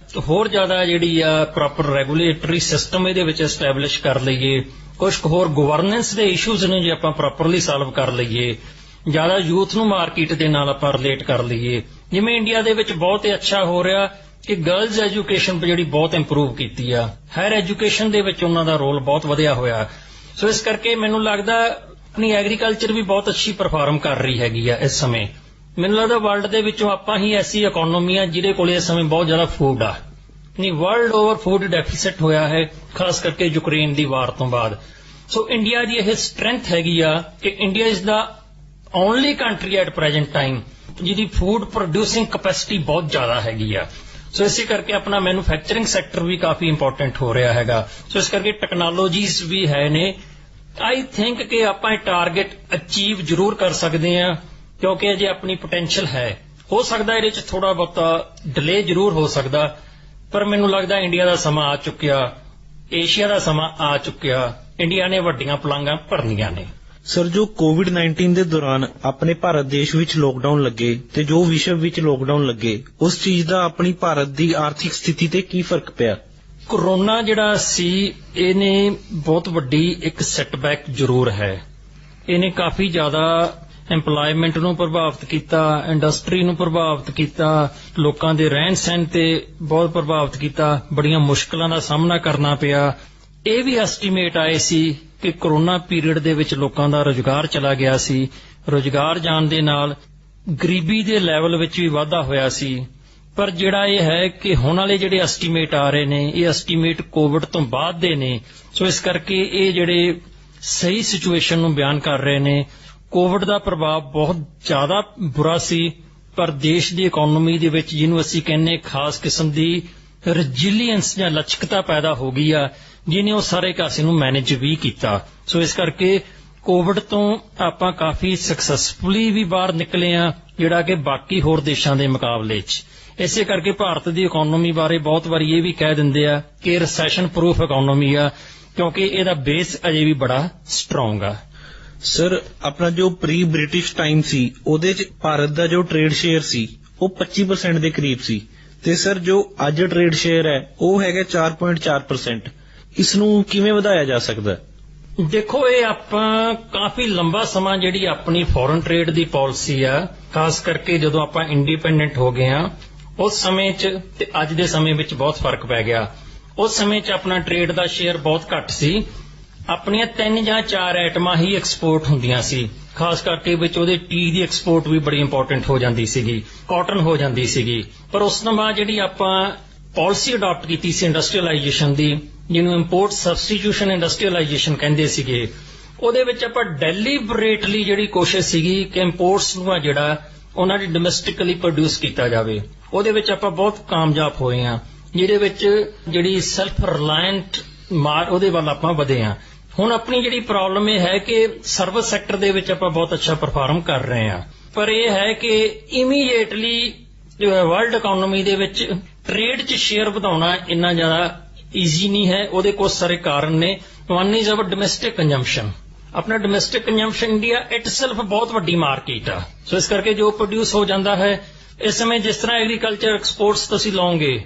ਹੋਰ ਜ਼ਿਆਦਾ ਜਿਹੜੀ ਆ ਪ੍ਰੋਪਰ ਰੈਗੂਲੇਟਰੀ ਸਿਸਟਮ ਇਹਦੇ ਵਿੱਚ ਐਸਟੈਬਲਿਸ਼ ਕਰ ਲਈਏ, ਕੁਝ ਹੋਰ ਗਵਰਨੈਂਸ ਦੇ ਇਸ਼ੂਜ਼ ਨੇ ਜੇ ਆਪਾਂ ਪ੍ਰੋਪਰਲੀ ਸਾਲਵ ਕਰ ਲਈਏ, ਜ਼ਿਆਦਾ ਯੂਥ ਨੂੰ ਮਾਰਕੀਟ ਦੇ ਨਾਲ ਆਪਾਂ ਰਿਲੇਟ ਕਰ ਲਈਏ, ਜਿਵੇਂ ਇੰਡੀਆ ਦੇ ਵਿੱਚ ਬਹੁਤ ਹੀ ਅੱਛਾ ਹੋ ਰਿਹਾ ਕਿ ਗਰਲਜ਼ ਐਜੂਕੇਸ਼ਨ ਜਿਹੜੀ ਬਹੁਤ ਇੰਪਰੂਵ ਕੀਤੀ ਆ, ਹਾਇਰ ਐਜੂਕੇਸ਼ਨ ਦੇ ਵਿੱਚ ਉਹਨਾਂ ਦਾ ਰੋਲ ਬਹੁਤ ਵਧਿਆ ਹੋਇਆ। ਸੋ ਇਸ ਕਰਕੇ ਮੈਨੂੰ ਲੱਗਦਾ ਆਪਣੀ ਐਗਰੀਕਲਚਰ ਵੀ ਬਹੁਤ ਅੱਛੀ ਪਰਫਾਰਮ ਕਰ ਰਹੀ ਹੈਗੀ ਆ ਇਸ ਸਮੇਂ। ਮੈਨੂੰ ਲੱਗਦਾ ਵਰਲਡ ਦੇ ਵਿੱਚੋਂ ਆਪਾਂ ਹੀ ਐਸੀ ਇਕਨੋਮੀ ਆ ਜਿਹਦੇ ਕੋਲ ਇਸ ਸਮੇਂ ਬਹੁਤ ਜ਼ਿਆਦਾ ਫੂਡ ਆ। ਨਹੀਂ, ਵਰਲਡ ਓਵਰ ਫੂਡ ਡੈਫੀਸਿਟ ਹੋਇਆ ਹੈ, ਖਾਸ ਕਰਕੇ ਯੂਕਰੇਨ ਦੀ ਵਾਰ ਤੋਂ ਬਾਅਦ। ਸੋ ਇੰਡੀਆ ਦੀ ਇਹ ਸਟਰੈਂਥ ਹੈਗੀ ਆ ਕਿ India is the only country at present time ਜਿਹਦੀ ਫੂਡ ਪ੍ਰੋਡਿਊਸਿੰਗ ਕੈਪੈਸਿਟੀ ਬਹੁਤ ਜ਼ਿਆਦਾ ਹੈਗੀ ਆ। ਸੋ ਇਸੇ ਕਰਕੇ ਆਪਣਾ ਮੈਨੂਫੈਕਚਰਿੰਗ ਸੈਕਟਰ ਵੀ ਕਾਫੀ ਇੰਪੋਰਟੈਂਟ ਹੋ ਰਿਹਾ ਹੈਗਾ। ਸੋ ਇਸ ਕਰਕੇ ਟੈਕਨੋਲੋਜੀਜ਼ ਵੀ ਹੈ ਨੇ। ਆਈ ਥਿੰਕ ਕਿ ਆਪਾਂ ਇਹ ਟਾਰਗੇਟ ਅਚੀਵ ਜ਼ਰੂਰ ਕਰ ਸਕਦੇ ਹਾਂ ਕਿਉਂਕਿ ਅਜੇ ਆਪਣੀ ਪੋਟੈਂਸ਼ੀਅਲ ਹੈ। ਹੋ ਸਕਦਾ ਇਹਦੇ 'ਚ ਥੋੜਾ ਬਹੁਤਾ ਡਿਲੇ ਜ਼ਰੂਰ ਹੋ ਸਕਦਾ, ਪਰ ਮੈਨੂੰ ਲੱਗਦਾ ਇੰਡੀਆ ਦਾ ਸਮਾਂ ਆ ਚੁੱਕਿਆ, ਏਸ਼ੀਆ ਦਾ ਸਮਾਂ ਆ ਚੁੱਕਿਆ, ਇੰਡੀਆ ਨੇ ਵੱਡੀਆਂ ਪਲਾਂਘਾਂ ਭਰਨੀਆਂ ਨੇ। ਸਰ, ਜੋ ਕੋਵਿਡ-19 ਦੇ ਦੌਰਾਨ ਆਪਣੇ ਭਾਰਤ ਦੇਸ਼ ਵਿੱਚ ਲੋਕਡਾਊਨ ਲੱਗੇ ਤੇ ਜੋ ਵਿਸ਼ਵ ਵਿੱਚ ਲੋਕਡਾਊਨ ਲੱਗੇ, ਉਸ ਚੀਜ਼ ਦਾ ਆਪਣੀ ਭਾਰਤ ਦੀ ਆਰਥਿਕ ਸਥਿਤੀ ਤੇ ਕੀ ਫਰਕ ਪਿਆ? ਕੋਰੋਨਾ ਜਿਹੜਾ ਸੀ ਇਹਨੇ ਬਹੁਤ ਵੱਡੀ ਇੱਕ ਸੈਟਬੈਕ ਜ਼ਰੂਰ ਹੈ। ਇਹਨੇ ਕਾਫੀ ਜ਼ਿਆਦਾ ਐਮਪਲਾਇਮੈਂਟ ਨੂੰ ਪ੍ਰਭਾਵਿਤ ਕੀਤਾ, ਇੰਡਸਟਰੀ ਨੂੰ ਪ੍ਰਭਾਵਿਤ ਕੀਤਾ, ਲੋਕਾਂ ਦੇ ਰਹਿਣ ਸਹਿਣ ਤੇ ਬਹੁਤ ਪ੍ਰਭਾਵਿਤ ਕੀਤਾ, ਬੜੀਆਂ ਮੁਸ਼ਕਲਾਂ ਦਾ ਸਾਹਮਣਾ ਕਰਨਾ ਪਿਆ। ਇਹ ਵੀ ਐਸਟੀਮੇਟ ਆਏ ਸੀ ਕਿ ਕੋਰੋਨਾ ਪੀਰੀਅਡ ਦੇ ਵਿੱਚ ਲੋਕਾਂ ਦਾ ਰੁਜ਼ਗਾਰ ਚਲਾ ਗਿਆ ਸੀ, ਰੁਜ਼ਗਾਰ ਜਾਣ ਦੇ ਨਾਲ ਗਰੀਬੀ ਦੇ ਲੈਵਲ ਵਿੱਚ ਵੀ ਵਾਧਾ ਹੋਇਆ ਸੀ। ਪਰ ਜਿਹੜਾ ਇਹ ਹੈ ਕਿ ਹੁਣ ਵਾਲੇ ਜਿਹੜੇ ਐਸਟੀਮੇਟ ਆ ਰਹੇ ਨੇ ਇਹ ਐਸਟੀਮੇਟ ਕੋਵਿਡ ਤੋਂ ਬਾਅਦ ਦੇ ਨੇ। ਸੋ ਇਸ ਕਰਕੇ ਇਹ ਜਿਹੜੇ ਸਹੀ ਸਿਚੁਏਸ਼ਨ ਨੂੰ ਬਿਆਨ ਕਰ ਰਹੇ ਨੇ। ਕੋਵਿਡ ਦਾ ਪ੍ਰਭਾਵ ਬਹੁਤ ਜ਼ਿਆਦਾ ਬੁਰਾ ਸੀ, ਪਰ ਦੇਸ਼ ਦੀ ਇਕਨੋਮੀ ਦੇ ਵਿੱਚ ਜਿਹਨੂੰ ਅਸੀਂ ਕਹਿੰਦੇ ਖਾਸ ਕਿਸਮ ਦੀ ਰੈਜ਼ਿਲੀਅੰਸ ਜਾਂ ਲਚਕਤਾ ਪੈਦਾ ਹੋ ਗਈ ਆ, ਜਿਹਨੇ ਉਹ ਸਾਰੇ ਕਾਸੇ ਨੂੰ ਮੈਨੇਜ ਵੀ ਕੀਤਾ। ਸੋ ਇਸ ਕਰਕੇ ਕੋਵਿਡ ਤੋਂ ਆਪਾਂ ਕਾਫੀ ਸਕਸੈਸਫੁਲੀ ਵੀ ਬਾਹਰ ਨਿਕਲੇ ਆ, ਜਿਹੜਾ ਕਿ ਬਾਕੀ ਹੋਰ ਦੇਸ਼ਾਂ ਦੇ ਮੁਕਾਬਲੇ 'ਚ। ਇਸੇ ਕਰਕੇ ਭਾਰਤ ਦੀ ਇਕਨੋਮੀ ਬਾਰੇ ਬਹੁਤ ਵਾਰੀ ਇਹ ਵੀ ਕਹਿ ਦਿੰਦੇ ਆ ਕਿ ਰਿਸੈਸ਼ਨ ਪ੍ਰੂਫ ਇਕਨੋਮੀ ਆ, ਕਿਉਂਕਿ ਇਹਦਾ ਬੇਸ ਅਜੇ ਵੀ ਬੜਾ ਸਟਰੋਂਗ ਆ। ਸਰ, ਆਪਣਾ ਜੋ ਪ੍ਰੀ ਬ੍ਰਿਟਿਸ਼ ਟਾਈਮ ਸੀ ਉਹਦੇ 'ਚ ਭਾਰਤ ਦਾ ਜੋ ਟ੍ਰੇਡ ਸ਼ੇਅਰ ਸੀ ਉਹ 25% ਦੇ ਕਰੀਬ ਸੀ, ਤੇ ਸਰ ਜੋ ਅੱਜ ਟ੍ਰੇਡ ਸ਼ੇਅਰ ਹੈ ਉਹ ਹੈਗਾ 4.4%। ਇਸ ਨੂੰ ਕਿਵੇਂ ਵਧਾਇਆ ਜਾ ਸਕਦਾ? ਦੇਖੋ, ਇਹ ਆਪਾਂ ਕਾਫੀ ਲੰਬਾ ਸਮਾਂ ਜਿਹੜੀ ਆਪਣੀ ਫੋਰਨ ਟ੍ਰੇਡ ਦੀ ਪਾਲਿਸੀ ਆ, ਖਾਸ ਕਰਕੇ ਜਦੋਂ ਆਪਾਂ ਇੰਡੀਪੈਂਡੈਂਟ ਹੋ ਗਏ ਆ ਉਸ ਸਮੇਂ 'ਚ ਤੇ ਅੱਜ ਦੇ ਸਮੇਂ ਵਿੱਚ ਬਹੁਤ ਫਰਕ ਪੈ ਗਿਆ। ਉਸ ਸਮੇਂ 'ਚ ਆਪਣਾ ਟ੍ਰੇਡ ਦਾ ਸ਼ੇਅਰ ਬਹੁਤ ਘੱਟ ਸੀ, ਆਪਣੀਆਂ 3 ਜਾਂ 4 ਆਈਟਮਾਂ ਹੀ ਐਕਸਪੋਰਟ ਹੁੰਦੀਆਂ ਸੀ, ਖਾਸ ਕਰਕੇ ਵਿੱਚ ਉਹਦੇ ਟੀ ਦੀ ਐਕਸਪੋਰਟ ਵੀ ਬੜੀ ਇੰਪੋਰਟੈਂਟ ਹੋ ਜਾਂਦੀ ਸੀਗੀ, ਕਾਟਨ ਹੋ ਜਾਂਦੀ ਸੀਗੀ। ਪਰ ਉਸ ਤੋਂ ਬਾਅਦ ਜਿਹੜੀ ਆਪਾਂ ਪਾਲਿਸੀ ਅਡਾਪਟ ਕੀਤੀ ਸੀ ਇੰਡਸਟਰੀਅਲਾਈਜੇਸ਼ਨ ਦੀ, ਜਿਹਨੂੰ ਇੰਪੋਰਟ ਸਬਸਟੀਟਿਊਸ਼ਨ ਇੰਡਸਟਰੀਅਲਾਈਜੇਸ਼ਨ ਕਹਿੰਦੇ ਸੀਗੇ, ਉਹਦੇ ਵਿੱਚ ਆਪਾਂ ਡੈਲੀਬਰੇਟਲੀ ਜਿਹੜੀ ਕੋਸ਼ਿਸ਼ ਸੀਗੀ ਕਿ ਇੰਪੋਰਟਸ ਨੂੰ ਜਿਹੜਾ ਉਹਨਾਂ ਦੀ ਡੋਮੈਸਟਿਕਲੀ ਪ੍ਰੋਡਿਊਸ ਕੀਤਾ ਜਾਵੇ। ਉਹਦੇ ਵਿੱਚ ਆਪਾਂ ਬਹੁਤ ਕਾਮਯਾਬ ਹੋਏ ਆ, ਜਿਹਦੇ ਵਿੱਚ ਜਿਹੜੀ ਸੈਲਫ ਰਿਲਾਇੰਟ ਉਹਦੇ ਵੱਲ ਆਪਾਂ ਵਧੇ ਆ। ਹੁਣ ਆਪਣੀ ਜਿਹੜੀ ਪ੍ਰੋਬਲਮ ਇਹ ਹੈ ਕਿ ਸਰਵਿਸ ਸੈਕਟਰ ਦੇ ਵਿੱਚ ਆਪਾਂ ਬਹੁਤ ਅੱਛਾ ਪਰਫਾਰਮ ਕਰ ਰਹੇ ਆ, ਪਰ ਇਹ ਹੈ ਕਿ ਇਮੀਡੀਏਟਲੀ ਵਰਲਡ ਇਕਨੋਮੀ ਦੇ ਵਿੱਚ ਟ੍ਰੇਡ 'ਚ ਸ਼ੇਅਰ ਵਧਾਉਣਾ ਇੰਨਾ ਜ਼ਿਆਦਾ ਈਜ਼ੀ ਨਹੀਂ ਹੈ। ਉਹਦੇ ਕੁਝ ਸਾਰੇ ਕਾਰਨ ਨੇ। One is our domestic consumption. ਆਪਣਾ ਡੋਮੈਸਟਿਕ ਕੰਜ਼ੰਪਸ਼ਨ ਇੰਡੀਆ ਇਟਸੈਲਫ ਬਹੁਤ ਵੱਡੀ ਮਾਰਕੀਟ ਆ, ਸੋ ਇਸ ਕਰਕੇ ਜੋ ਪ੍ਰੋਡਿਊਸ ਹੋ ਜਾਂਦਾ ਹੈ ਇਸ ਸਮੇਂ, ਜਿਸ ਤਰ੍ਹਾਂ ਐਗਰੀਕਲਚਰ ਐਕਸਪੋਰਟਸ ਤੁਸੀਂ ਲਓਗੇ,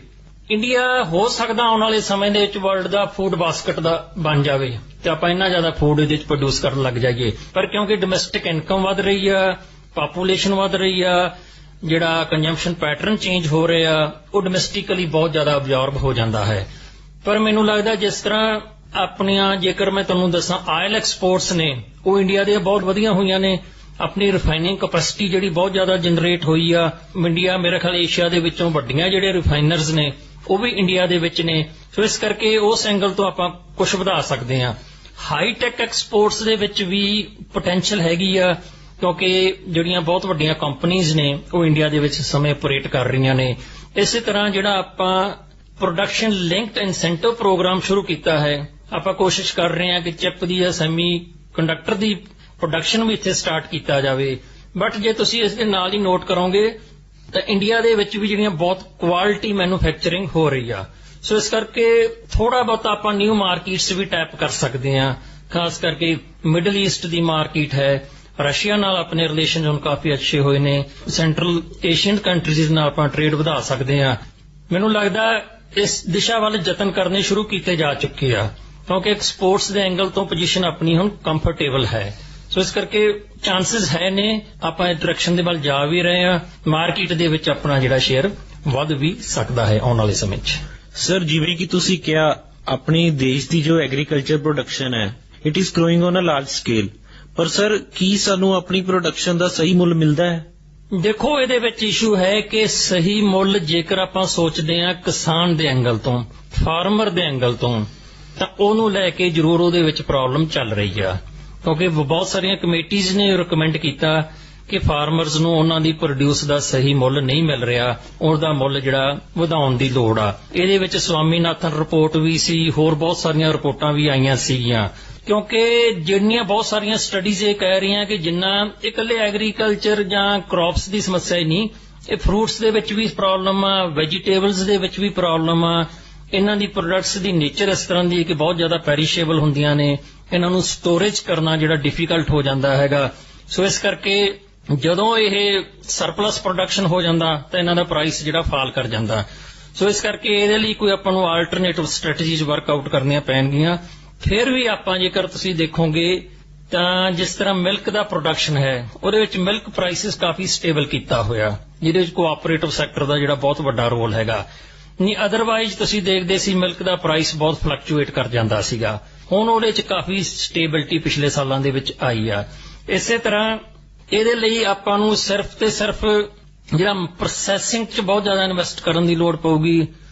ਇੰਡੀਆ ਹੋ ਸਕਦਾ ਆਉਣ ਵਾਲੇ ਸਮੇਂ ਦੇ ਵਿੱਚ ਵਰਲਡ ਦਾ ਫੂਡ ਬਾਸਕਟ ਦਾ ਬਣ ਜਾਵੇ ਤੇ ਆਪਾਂ ਇੰਨਾ ਜ਼ਿਆਦਾ ਫੂਡ ਇਹਦੇ 'ਚ ਪ੍ਰੋਡਿਊਸ ਕਰਨ ਲੱਗ ਜਾਈਏ। ਪਰ ਕਿਉਂਕਿ ਡੋਮੈਸਟਿਕ ਇਨਕਮ ਵਧ ਰਹੀ ਆ, ਪਾਪੂਲੇਸ਼ਨ ਵਧ ਰਹੀ ਆ, ਜਿਹੜਾ ਕੰਜ਼ੰਪਸ਼ਨ ਪੈਟਰਨ ਚੇਂਜ ਹੋ ਰਿਹਾ, ਉਹ ਡੋਮੈਸਟਿਕਲੀ ਬਹੁਤ ਜ਼ਿਆਦਾ ਅਬਜ਼ੌਰਬ ਹੋ ਜਾਂਦਾ ਹੈ। ਪਰ ਮੈਨੂੰ ਲੱਗਦਾ ਜਿਸ ਤਰ੍ਹਾਂ ਆਪਣੀਆਂ, ਜੇਕਰ ਮੈਂ ਤੁਹਾਨੂੰ ਦੱਸਾਂ, ਆਇਲ ਐਕਸਪੋਰਟਸ ਨੇ ਉਹ ਇੰਡੀਆ ਦੀਆਂ ਬਹੁਤ ਵਧੀਆਂ ਹੋਈਆਂ ਨੇ। ਆਪਣੀ ਰਿਫਾਈਨਿੰਗ ਕਪੈਸਿਟੀ ਜਿਹੜੀ ਬਹੁਤ ਜ਼ਿਆਦਾ ਜਨਰੇਟ ਹੋਈ ਆ। ਇੰਡੀਆ ਮੇਰੇ ਖਿਆਲ ਏਸ਼ੀਆ ਦੇ ਵਿੱਚੋਂ ਵੱਡੀਆਂ ਜਿਹੜੇ ਰਿਫਾਈਨਰਸ ਨੇ ਉਹ ਵੀ ਇੰਡੀਆ ਦੇ ਵਿੱਚ ਨੇ। ਸੋ ਇਸ ਕਰਕੇ ਉਸ ਐਂਗਲ ਤੋਂ ਆਪਾਂ ਕੁਝ ਵਧਾ ਸਕਦੇ ਹਾਂ। ਹਾਈ ਟੈਕ ਐਕਸਪੋਰਟਸ ਦੇ ਵਿੱਚ ਵੀ ਪੋਟੈਂਸ਼ੀਅਲ ਹੈਗੀ ਆ, ਕਿਉਂਕਿ ਜਿਹੜੀਆਂ ਬਹੁਤ ਵੱਡੀਆਂ ਕੰਪਨੀਆਂ ਨੇ ਉਹ ਇੰਡੀਆ ਦੇ ਵਿੱਚ ਇਸ ਸਮੇਂ ਆਪਰੇਟ ਕਰ ਰਹੀਆਂ ਨੇ। ਇਸੇ ਤਰ੍ਹਾਂ ਜਿਹੜਾ ਆਪਾਂ ਪ੍ਰੋਡਕਸ਼ਨ ਲਿੰਕਡ ਇਨਸੈਂਟਿਵ ਪ੍ਰੋਗਰਾਮ ਸ਼ੁਰੂ ਕੀਤਾ ਹੈ, ਆਪਾਂ ਕੋਸ਼ਿਸ਼ ਕਰ ਰਹੇ ਹਾਂ ਕਿ ਚਿਪ ਦੀ ਜਾਂ ਸੈਮੀ ਕੰਡਕਟਰ ਦੀ ਪ੍ਰੋਡਕਸ਼ਨ ਵੀ ਇੱਥੇ ਸਟਾਰਟ ਕੀਤਾ ਜਾਵੇ। ਬਟ ਜੇ ਤੁਸੀਂ ਇਸ ਦੇ ਨਾਲ ਹੀ ਨੋਟ ਕਰੋਗੇ ਤਾਂ ਇੰਡੀਆ ਦੇ ਵਿੱਚ ਵੀ ਜਿਹੜੀਆਂ ਬਹੁਤ ਕੁਆਲਿਟੀ ਮੈਨੂਫੈਕਚਰਿੰਗ ਹੋ ਰਹੀ ਆ। ਸੋ ਇਸ ਕਰਕੇ ਥੋੜਾ ਬਹੁਤ ਆਪਾਂ ਨਿਊ ਮਾਰਕੀਟਸ ਵੀ ਟੈਪ ਕਰ ਸਕਦੇ ਹਾਂ। ਖਾਸ ਕਰਕੇ ਮਿਡਲ ਈਸਟ ਦੀ ਮਾਰਕੀਟ ਹੈ, ਰਸ਼ੀਆ ਨਾਲ ਆਪਣੇ ਰਿਲੇਸ਼ਨ ਹੁਣ ਕਾਫੀ ਅੱਛੇ ਹੋਏ ਨੇ, ਸੈਂਟਰਲ ਏਸ਼ੀਅਨ ਕੰਟਰੀਜ਼ ਨਾਲ ਆਪਾਂ ਟ੍ਰੇਡ ਵਧਾ ਸਕਦੇ ਹਾਂ। ਮੈਨੂੰ ਲੱਗਦਾ ਇਸ ਦਿਸ਼ਾ ਵੱਲ ਯਤਨ ਕਰਨੇ ਸ਼ੁਰੂ ਕੀਤੇ ਜਾ ਚੁੱਕੇ ਆ, ਕਿਉਂਕਿ ਐਕਸਪੋਰਟਸ ਦੇ ਐਂਗਲ ਤੋਂ ਪੋਜੀਸ਼ਨ ਆਪਣੀ ਹੁਣ ਕੰਫਰਟੇਬਲ ਹੈ। ਸੋ ਇਸ ਕਰਕੇ ਚਾਂਸਸ ਹੈ ਨੇ, ਆਪਾਂ ਇਸ ਡਾਇਰੈਕਸ਼ਨ ਦੇ ਵੱਲ ਜਾ ਵੀ ਰਹੇ ਹਾਂ। ਮਾਰਕੀਟ ਦੇ ਵਿੱਚ ਆਪਣਾ ਜਿਹੜਾ ਸ਼ੇਅਰ ਵੱਧ ਵੀ ਸਕਦਾ ਹੈ ਆਉਣ ਵਾਲੇ ਸਮੇਂ 'ਚ। ਸਰ, ਜਿਵੇਂ ਕਿ ਤੁਸੀਂ ਕਿਹਾ, ਆਪਣੇ ਦੇਸ਼ ਦੀ ਜੋ ਐਗਰੀਕਲਚਰ ਪ੍ਰੋਡਕਸ਼ਨ ਹੈ, it is growing on a large scale. ਪਰ ਸਰ, ਕੀ ਸਾਨੂੰ ਆਪਣੀ ਪ੍ਰੋਡਕਸ਼ਨ ਦਾ ਸਹੀ ਮੁੱਲ ਮਿਲਦਾ ਹੈ? ਦੇਖੋ, ਇਹਦੇ ਵਿੱਚ ਇਸ਼ੂ ਹੈ ਕਿ ਸਹੀ ਮੁੱਲ ਜੇਕਰ ਆਪਾਂ ਸੋਚਦੇ ਹਾਂ ਕਿਸਾਨ ਦੇ ਐਂਗਲ ਤੋਂ, ਫਾਰਮਰ ਦੇ ਐਂਗਲ ਤੋਂ, ਤਾਂ ਉਹਨੂੰ ਲੈ ਕੇ ਜ਼ਰੂਰ ਉਹਦੇ ਵਿੱਚ ਪ੍ਰੋਬਲਮ ਚੱਲ ਰਹੀ ਆ। ਕਿਉਂਕਿ ਬਹੁਤ ਸਾਰੀਆਂ ਕਮੇਟੀਜ਼ ਨੇ ਰეკਮੈਂਡ ਕੀਤਾ ਕਿ ਫਾਰਮਰਸ ਨੂੰ ਉਹਨਾਂ ਦੀ ਪ੍ਰੋਡਿਊਸ ਦਾ ਸਹੀ ਮੁੱਲ ਨਹੀਂ ਮਿਲ ਰਿਹਾ, ਉਹਦਾ ਮੁੱਲ ਜਿਹੜਾ ਵਧਾਉਣ ਦੀ ਲੋੜ ਆ। ਇਹਦੇ ਵਿੱਚ ਸਵਾਮੀਨਾਥਨ ਰਿਪੋਰਟ ਵੀ ਸੀ, ਹੋਰ ਬਹੁਤ ਸਾਰੀਆਂ ਰਿਪੋਰਟਾਂ ਵੀ ਆਈਆਂ ਸੀਗੀਆਂ। ਕਿਉਂਕਿ ਜਿਹੜੀਆਂ ਬਹੁਤ ਸਾਰੀਆਂ ਸਟੱਡੀਜ਼ ਇਹ ਕਹਿ ਰਹੀਆਂ ਕਿ ਜਿੰਨਾ ਇਕੱਲੇ ਐਗਰੀਕਲਚਰ ਜਾਂ ਕ੍ਰੌਪਸ ਦੀ ਸਮੱਸਿਆ ਹੀ ਨਹੀਂ, ਇਹ ਫਰੂਟਸ ਦੇ ਵਿੱਚ ਵੀ ਪ੍ਰੋਬਲਮ ਆ, ਵੈਜੀਟੇਬਲਸ ਦੇ ਵਿੱਚ ਵੀ ਪ੍ਰੋਬਲਮ ਆ। ਇਹਨਾਂ ਦੀ ਪ੍ਰੋਡਕਟਸ ਦੀ ਨੇਚਰ ਇਸ ਤਰ੍ਹਾਂ ਦੀ ਹੈ ਕਿ ਬਹੁਤ ਜ਼ਿਆਦਾ ਪੈਰੀਸ਼ੇਬਲ ਹੁੰਦੀਆਂ ਨੇ, ਇਹਨਾਂ ਨੂੰ ਸਟੋਰੇਜ ਕਰਨਾ ਜਿਹੜਾ ਡਿਫਿਕਲਟ ਹੋ ਜਾਂਦਾ ਹੈਗਾ। ਸੋ ਇਸ ਕਰਕੇ ਜਦੋਂ ਇਹ ਸਰਪਲਸ ਪ੍ਰੋਡਕਸ਼ਨ ਹੋ ਜਾਂਦਾ ਤਾਂ ਇਹਨਾਂ ਦਾ ਪ੍ਰਾਈਸ ਜਿਹੜਾ ਫਾਲ ਕਰ ਜਾਂਦਾ। ਸੋ ਇਸ ਕਰਕੇ ਇਹਦੇ ਲਈ ਕੋਈ ਆਪਾਂ ਨੂੰ ਆਲਟਰਨੇਟਿਵ ਸਟ੍ਰੈਟਜੀਜ਼ ਵਰਕਆਊਟ ਕਰਨੀਆਂ ਪੈਣਗੀਆਂ। ਫਿਰ ਵੀ ਆਪਾਂ ਜੇਕਰ ਤੁਸੀਂ ਦੇਖੋਗੇ ਤਾਂ ਜਿਸ ਤਰ੍ਹਾਂ ਮਿਲਕ ਦਾ ਪ੍ਰੋਡਕਸ਼ਨ ਹੈ, ਉਹਦੇ ਵਿੱਚ ਮਿਲਕ ਪ੍ਰਾਈਸਿਸ ਕਾਫੀ ਸਟੇਬਲ ਕੀਤਾ ਹੋਇਆ, ਜਿਹਦੇ ਵਿੱਚ ਕੋਆਪਰੇਟਿਵ ਸੈਕਟਰ ਦਾ ਜਿਹੜਾ ਬਹੁਤ ਵੱਡਾ ਰੋਲ ਹੈਗਾ। ਨਹੀਂ ਅਦਰਵਾਈਜ਼ ਤੁਸੀਂ ਦੇਖਦੇ ਸੀ ਮਿਲਕ ਦਾ ਪ੍ਰਾਈਸ ਬਹੁਤ ਫਲਕਚੁਏਟ ਕਰ ਜਾਂਦਾ ਸੀਗਾ। ਹੁਣ ਉਹਦੇ ਵਿੱਚ ਕਾਫੀ ਸਟੇਬਿਲਿਟੀ ਪਿਛਲੇ ਸਾਲਾਂ ਦੇ ਵਿੱਚ ਆਈ ਆ। ਇਸੇ ਤਰ੍ਹਾਂ ਇਹਦੇ ਲਈ ਆਪਾਂ ਨੂੰ ਸਿਰਫ ਤੇ ਸਿਰਫ ਜਿਹੜਾ ਪ੍ਰੋਸੈਸਿੰਗ 'ਚ ਬਹੁਤ ਜ਼ਿਆਦਾ ਇਨਵੈਸਟ ਕਰਨ ਦੀ ਲੋੜ ਪਊਗੀ।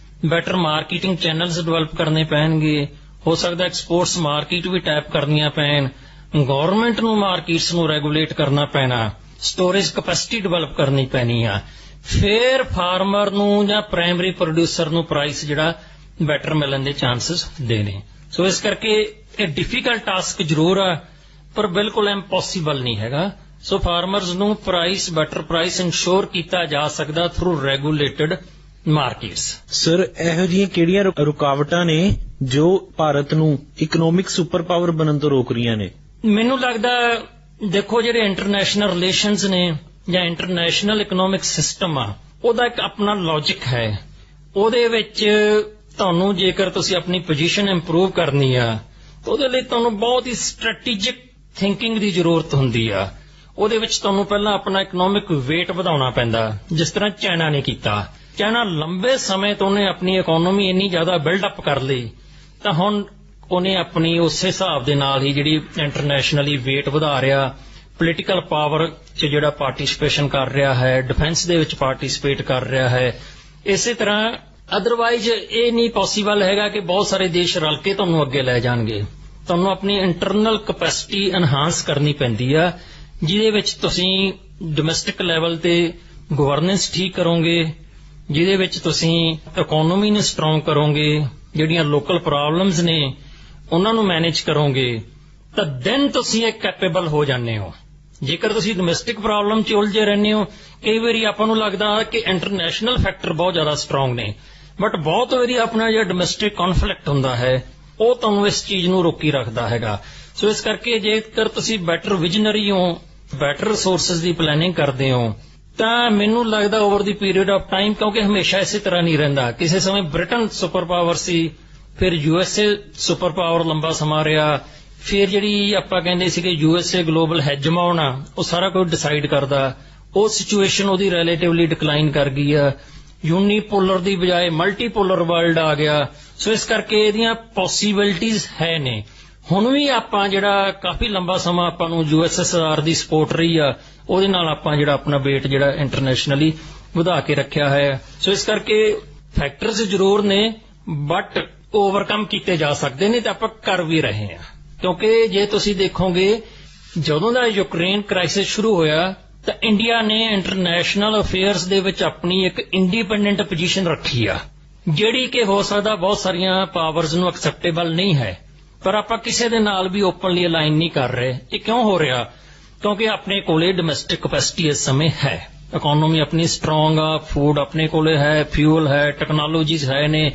ਬੈਟਰ ਮਾਰਕੀਟਿੰਗ ਚੈਨਲਸ ਡਿਵੈਲਪ ਕਰਨੇ ਪੈਣਗੇ। ਹੋ ਸਕਦਾ ਐਕਸਪੋਰਟਸ ਮਾਰਕੀਟ ਵੀ ਟੈਪ ਕਰਨੀਆਂ ਪੈਣ, ਗਵਰਨਮੈਂਟ ਨੂੰ ਮਾਰਕੀਟਸ ਨੂੰ ਰੈਗੂਲੇਟ ਕਰਨਾ ਪੈਣਾ, ਸਟੋਰੇਜ ਕੈਪੈਸਿਟੀ ਡਿਵੈਲਪ ਕਰਨੀ ਪੈਣੀ ਆ। ਫਿਰ ਫਾਰਮਰ ਨੂੰ ਜਾਂ ਪ੍ਰਾਇਮਰੀ ਪ੍ਰੋਡਿਊਸਰ ਨੂੰ ਪ੍ਰਾਈਸ ਜਿਹੜਾ ਬੈਟਰ ਮਿਲਣ ਦੇ ਚਾਂਸਸ ਦੇ ਨੇ। ਸੋ ਇਸ ਕਰਕੇ ਇਹ ਡਿਫਿਕਲਟ ਟਾਸਕ ਜ਼ਰੂਰ ਆ, ਪਰ ਬਿਲਕੁਲ ਇੰਪੋਸੀਬਲ ਨਹੀਂ ਹੈਗਾ। ਸੋ ਫਾਰਮਰਸ ਨੂੰ ਬੈਟਰ ਪ੍ਰਾਈਸ ਇੰਸ਼ੋਰ ਕੀਤਾ ਜਾ ਸਕਦਾ ਥਰੂ ਰੈਗੂਲੇਟਡ ਮਾਰਕੀਟਸ। ਸਰ, ਇਹੋ ਜਿਹੀਆਂ ਕਿਹੜੀਆਂ ਰੁਕਾਵਟਾਂ ਨੇ ਜੋ ਭਾਰਤ ਨੂੰ ਇਕਨੋਮਿਕ ਸੁਪਰ ਪਾਵਰ ਬਣਨ ਤੋਂ ਰੋਕ ਰਹੀਆਂ ਨੇ? ਮੈਨੂੰ ਲੱਗਦਾ ਦੇਖੋ, ਜਿਹੜੇ ਇੰਟਰਨੈਸ਼ਨਲ ਰਿਲੇਸ਼ਨਸ ਨੇ ਜਾਂ ਇੰਟਰਨੈਸ਼ਨਲ ਇਕਨੋਮਿਕ ਸਿਸਟਮ ਆ, ਉਹਦਾ ਇੱਕ ਆਪਣਾ ਲੌਜਿਕ ਹੈ। ਉਹਦੇ ਵਿੱਚ ਤੁਹਾਨੂੰ ਜੇਕਰ ਤੁਸੀਂ ਆਪਣੀ ਪੋਜੀਸ਼ਨ ਇੰਪਰੂਵ ਕਰਨੀ ਆ ਤਾਂ ਉਹਦੇ ਲਈ ਤੁਹਾਨੂੰ ਬਹੁਤ ਹੀ ਸਟ੍ਰੈਟੇਜਿਕ ਥਿੰਕਿੰਗ ਦੀ ਜ਼ਰੂਰਤ ਹੁੰਦੀ ਆ। ਉਹਦੇ ਵਿੱਚ ਤੁਹਾਨੂੰ ਪਹਿਲਾਂ ਆਪਣਾ ਇਕਨੋਮਿਕ ਵੇਟ ਵਧਾਉਣਾ ਪੈਂਦਾ, ਜਿਸ ਤਰ੍ਹਾਂ ਚਾਈਨਾ ਨੇ ਕੀਤਾ। ਚਾਈਨਾ ਲੰਬੇ ਸਮੇਂ ਤੋਂ ਉਹਨੇ ਆਪਣੀ ਇਕਨੋਮੀ ਇੰਨੀ ਜ਼ਿਆਦਾ ਬਿਲਡ ਅਪ ਕਰ ਲਈ, ਤਾਂ ਹੁਣ ਉਹਨੇ ਆਪਣੀ ਉਸੇ ਹਿਸਾਬ ਦੇ ਨਾਲ ਹੀ ਜਿਹੜੀ ਇੰਟਰਨੈਸ਼ਨਲੀ ਵੇਟ ਵਧਾ ਰਿਹਾ, ਪੋਲੀਟੀਕਲ ਪਾਵਰ 'ਚ ਜਿਹੜਾ ਪਾਰਟੀਸਿਪੇਸ਼ਨ ਕਰ ਰਿਹਾ ਹੈ, ਡਿਫੈਂਸ ਦੇ ਵਿੱਚ ਪਾਰਟੀਸਿਪੇਟ ਕਰ ਰਿਹਾ ਹੈ। ਇਸੇ ਤਰ੍ਹਾਂ ਅਦਰਵਾਈਜ਼ ਇਹ ਨਹੀਂ ਪੋਸੀਬਲ ਹੈਗਾ ਕਿ ਬਹੁਤ ਸਾਰੇ ਦੇਸ਼ ਰਲ ਕੇ ਤੁਹਾਨੂੰ ਅੱਗੇ ਲੈ ਜਾਣਗੇ। ਤੁਹਾਨੂੰ ਆਪਣੀ ਇੰਟਰਨਲ ਕੈਪੈਸਿਟੀ ਐਨਹਾਂਸ ਕਰਨੀ ਪੈਂਦੀ ਆ, ਜਿਹਦੇ ਵਿੱਚ ਤੁਸੀਂ ਡੋਮੈਸਟਿਕ ਲੈਵਲ ਤੇ ਗਵਰਨੈਂਸ ਠੀਕ ਕਰੋਗੇ, ਜਿਹਦੇ ਵਿੱਚ ਤੁਸੀਂ ਇਕਨੋਮੀ ਨੂੰ ਸਟਰੋਂਗ ਕਰੋਗੇ, ਜਿਹੜੀਆਂ ਲੋਕਲ ਪ੍ਰੋਬਲਮਸ ਨੇ ਉਹਨਾਂ ਨੂੰ ਮੈਨੇਜ ਕਰੋਗੇ, ਤਾਂ ਦੈਨ ਤੁਸੀਂ ਇੱਕ ਕੈਪੇਬਲ ਹੋ ਜਾਂਦੇ ਹੋ। ਜੇਕਰ ਤੁਸੀਂ ਡੋਮੈਸਟਿਕ ਪ੍ਰੋਬਲਮ 'ਚ ਉਲਝੇ ਰਹਿੰਦੇ ਹੋ, ਕਈ ਵਾਰੀ ਆਪਾਂ ਨੂੰ ਲੱਗਦਾ ਕਿ ਇੰਟਰਨੈਸ਼ਨਲ ਫੈਕਟਰ ਬਹੁਤ ਜ਼ਿਆਦਾ ਸਟਰੋਂਗ ਨੇ, ਬਟ ਬਹੁਤ ਵਾਰੀ ਆਪਣਾ ਜਿਹੜਾ ਡੋਮੈਸਟਿਕ ਕੌਨਫਲਿਕਟ ਹੁੰਦਾ ਹੈ ਉਹ ਤੁਹਾਨੂੰ ਇਸ ਚੀਜ਼ ਨੂੰ ਰੋਕੀ ਰੱਖਦਾ ਹੈਗਾ। ਸੋ ਇਸ ਕਰਕੇ ਜੇਕਰ ਤੁਸੀਂ ਬੈਟਰ ਵਿਜ਼ਨਰੀ ਹੋ, ਬੈਟਰ ਰਿਸੋਰਸਿਸ ਦੀ ਪਲੈਨਿੰਗ ਕਰਦੇ ਹੋ, ਤਾਂ ਮੈਨੂੰ ਲੱਗਦਾ over the period of time, ਕਿਉਂਕਿ ਹਮੇਸ਼ਾ ਇਸੇ ਤਰ੍ਹਾਂ ਨਹੀਂ ਰਹਿੰਦਾ। ਕਿਸੇ ਸਮੇਂ ਬ੍ਰਿਟਨ ਸੁਪਰ ਪਾਵਰ ਸੀ, ਫਿਰ USA ਸੁਪਰ ਪਾਵਰ ਲੰਬਾ ਸਮਾਂ ਰਿਹਾ, ਫਿਰ ਜਿਹੜੀ ਆਪਾਂ ਕਹਿੰਦੇ ਸੀ ਕਿ USA ਗਲੋਬਲ ਹੈਜਮੌਨ ਆ, ਉਹ ਸਾਰਾ ਕੁਝ ਡਿਸਾਈਡ ਕਰਦਾ। ਉਹ ਸਿਚੁਏਸ਼ਨ ਉਹਦੀ ਰਿਲੇਟਿਵਲੀ ਡਿਕਲਾਈਨ ਕਰ ਗਈ ਆ, ਯੂਨੀਪੋਲਰ ਦੀ ਬਜਾਏ ਮਲਟੀਪੋਲਰ ਵਰਲਡ ਆ ਗਿਆ। ਸੋ ਇਸ ਕਰਕੇ ਇਹਦੀਆਂ ਪੋਸੀਬਿਲਿਟੀਜ਼ ਹੈ ਨੇ। ਹੁਣ ਵੀ ਆਪਾਂ ਜਿਹੜਾ ਕਾਫੀ ਲੰਬਾ ਸਮਾਂ ਆਪਾਂ ਨੂੰ USSR ਦੀ ਸਪੋਰਟ ਰਹੀ ਆ, ਉਹਦੇ ਨਾਲ ਆਪਾਂ ਜਿਹੜਾ ਆਪਣਾ ਵੇਟ ਜਿਹੜਾ ਇੰਟਰਨੈਸ਼ਨਲੀ ਵਧਾ ਕੇ ਰੱਖਿਆ ਹੈ। ਸੋ ਇਸ ਕਰਕੇ ਫੈਕਟਰਸ ਜ਼ਰੂਰ ਨੇ, ਬਟ ਓਵਰਕਮ ਕੀਤੇ ਜਾ ਸਕਦੇ ਨੇ ਤੇ ਆਪਾਂ ਕਰ ਵੀ ਰਹੇ ਹਾਂ। ਕਿਉਂਕਿ ਜੇ ਤੁਸੀਂ ਦੇਖੋਗੇ, ਜਦੋਂ ਦਾ ਯੂਕਰੇਨ ਕ੍ਰਾਈਸਿਸ ਸ਼ੁਰੂ ਹੋਇਆ ਤਾਂ ਇੰਡੀਆ ਨੇ ਇੰਟਰਨੈਸ਼ਨਲ ਅਫੇਅਰਸ ਦੇ ਵਿੱਚ ਆਪਣੀ ਇੱਕ ਇੰਡੀਪੈਂਡੈਂਟ ਪੋਜੀਸ਼ਨ ਰੱਖੀ ਆ, ਜਿਹੜੀ ਕਿ ਹੋ ਸਕਦਾ ਬਹੁਤ ਸਾਰੀਆਂ ਪਾਵਰਸ ਨੂੰ ਐਕਸੈਪਟੇਬਲ ਨਹੀਂ ਹੈ, ਪਰ ਆਪਾਂ ਕਿਸੇ ਦੇ ਨਾਲ ਵੀ ਓਪਨਲੀ ਅਲਾਈਨ ਨਹੀਂ ਕਰ ਰਹੇ। ਇਹ ਕਿਉਂ ਹੋ ਰਿਹਾ? ਕਿਉਂਕਿ ਆਪਣੇ ਕੋਲੇ ਡੋਮੈਸਟਿਕ ਕੈਪੈਸਿਟੀ ਇਸ ਸਮੇਂ ਹੈ, ਇਕਨੋਮੀ ਆਪਣੀ ਸਟਰੋਂਗ ਆ, ਫੂਡ ਆਪਣੇ ਕੋਲੇ ਹੈ, ਫਿਊਲ ਹੈ, ਟੈਕਨੋਲੋਜੀਜ਼ ਹੈ ਨੇ,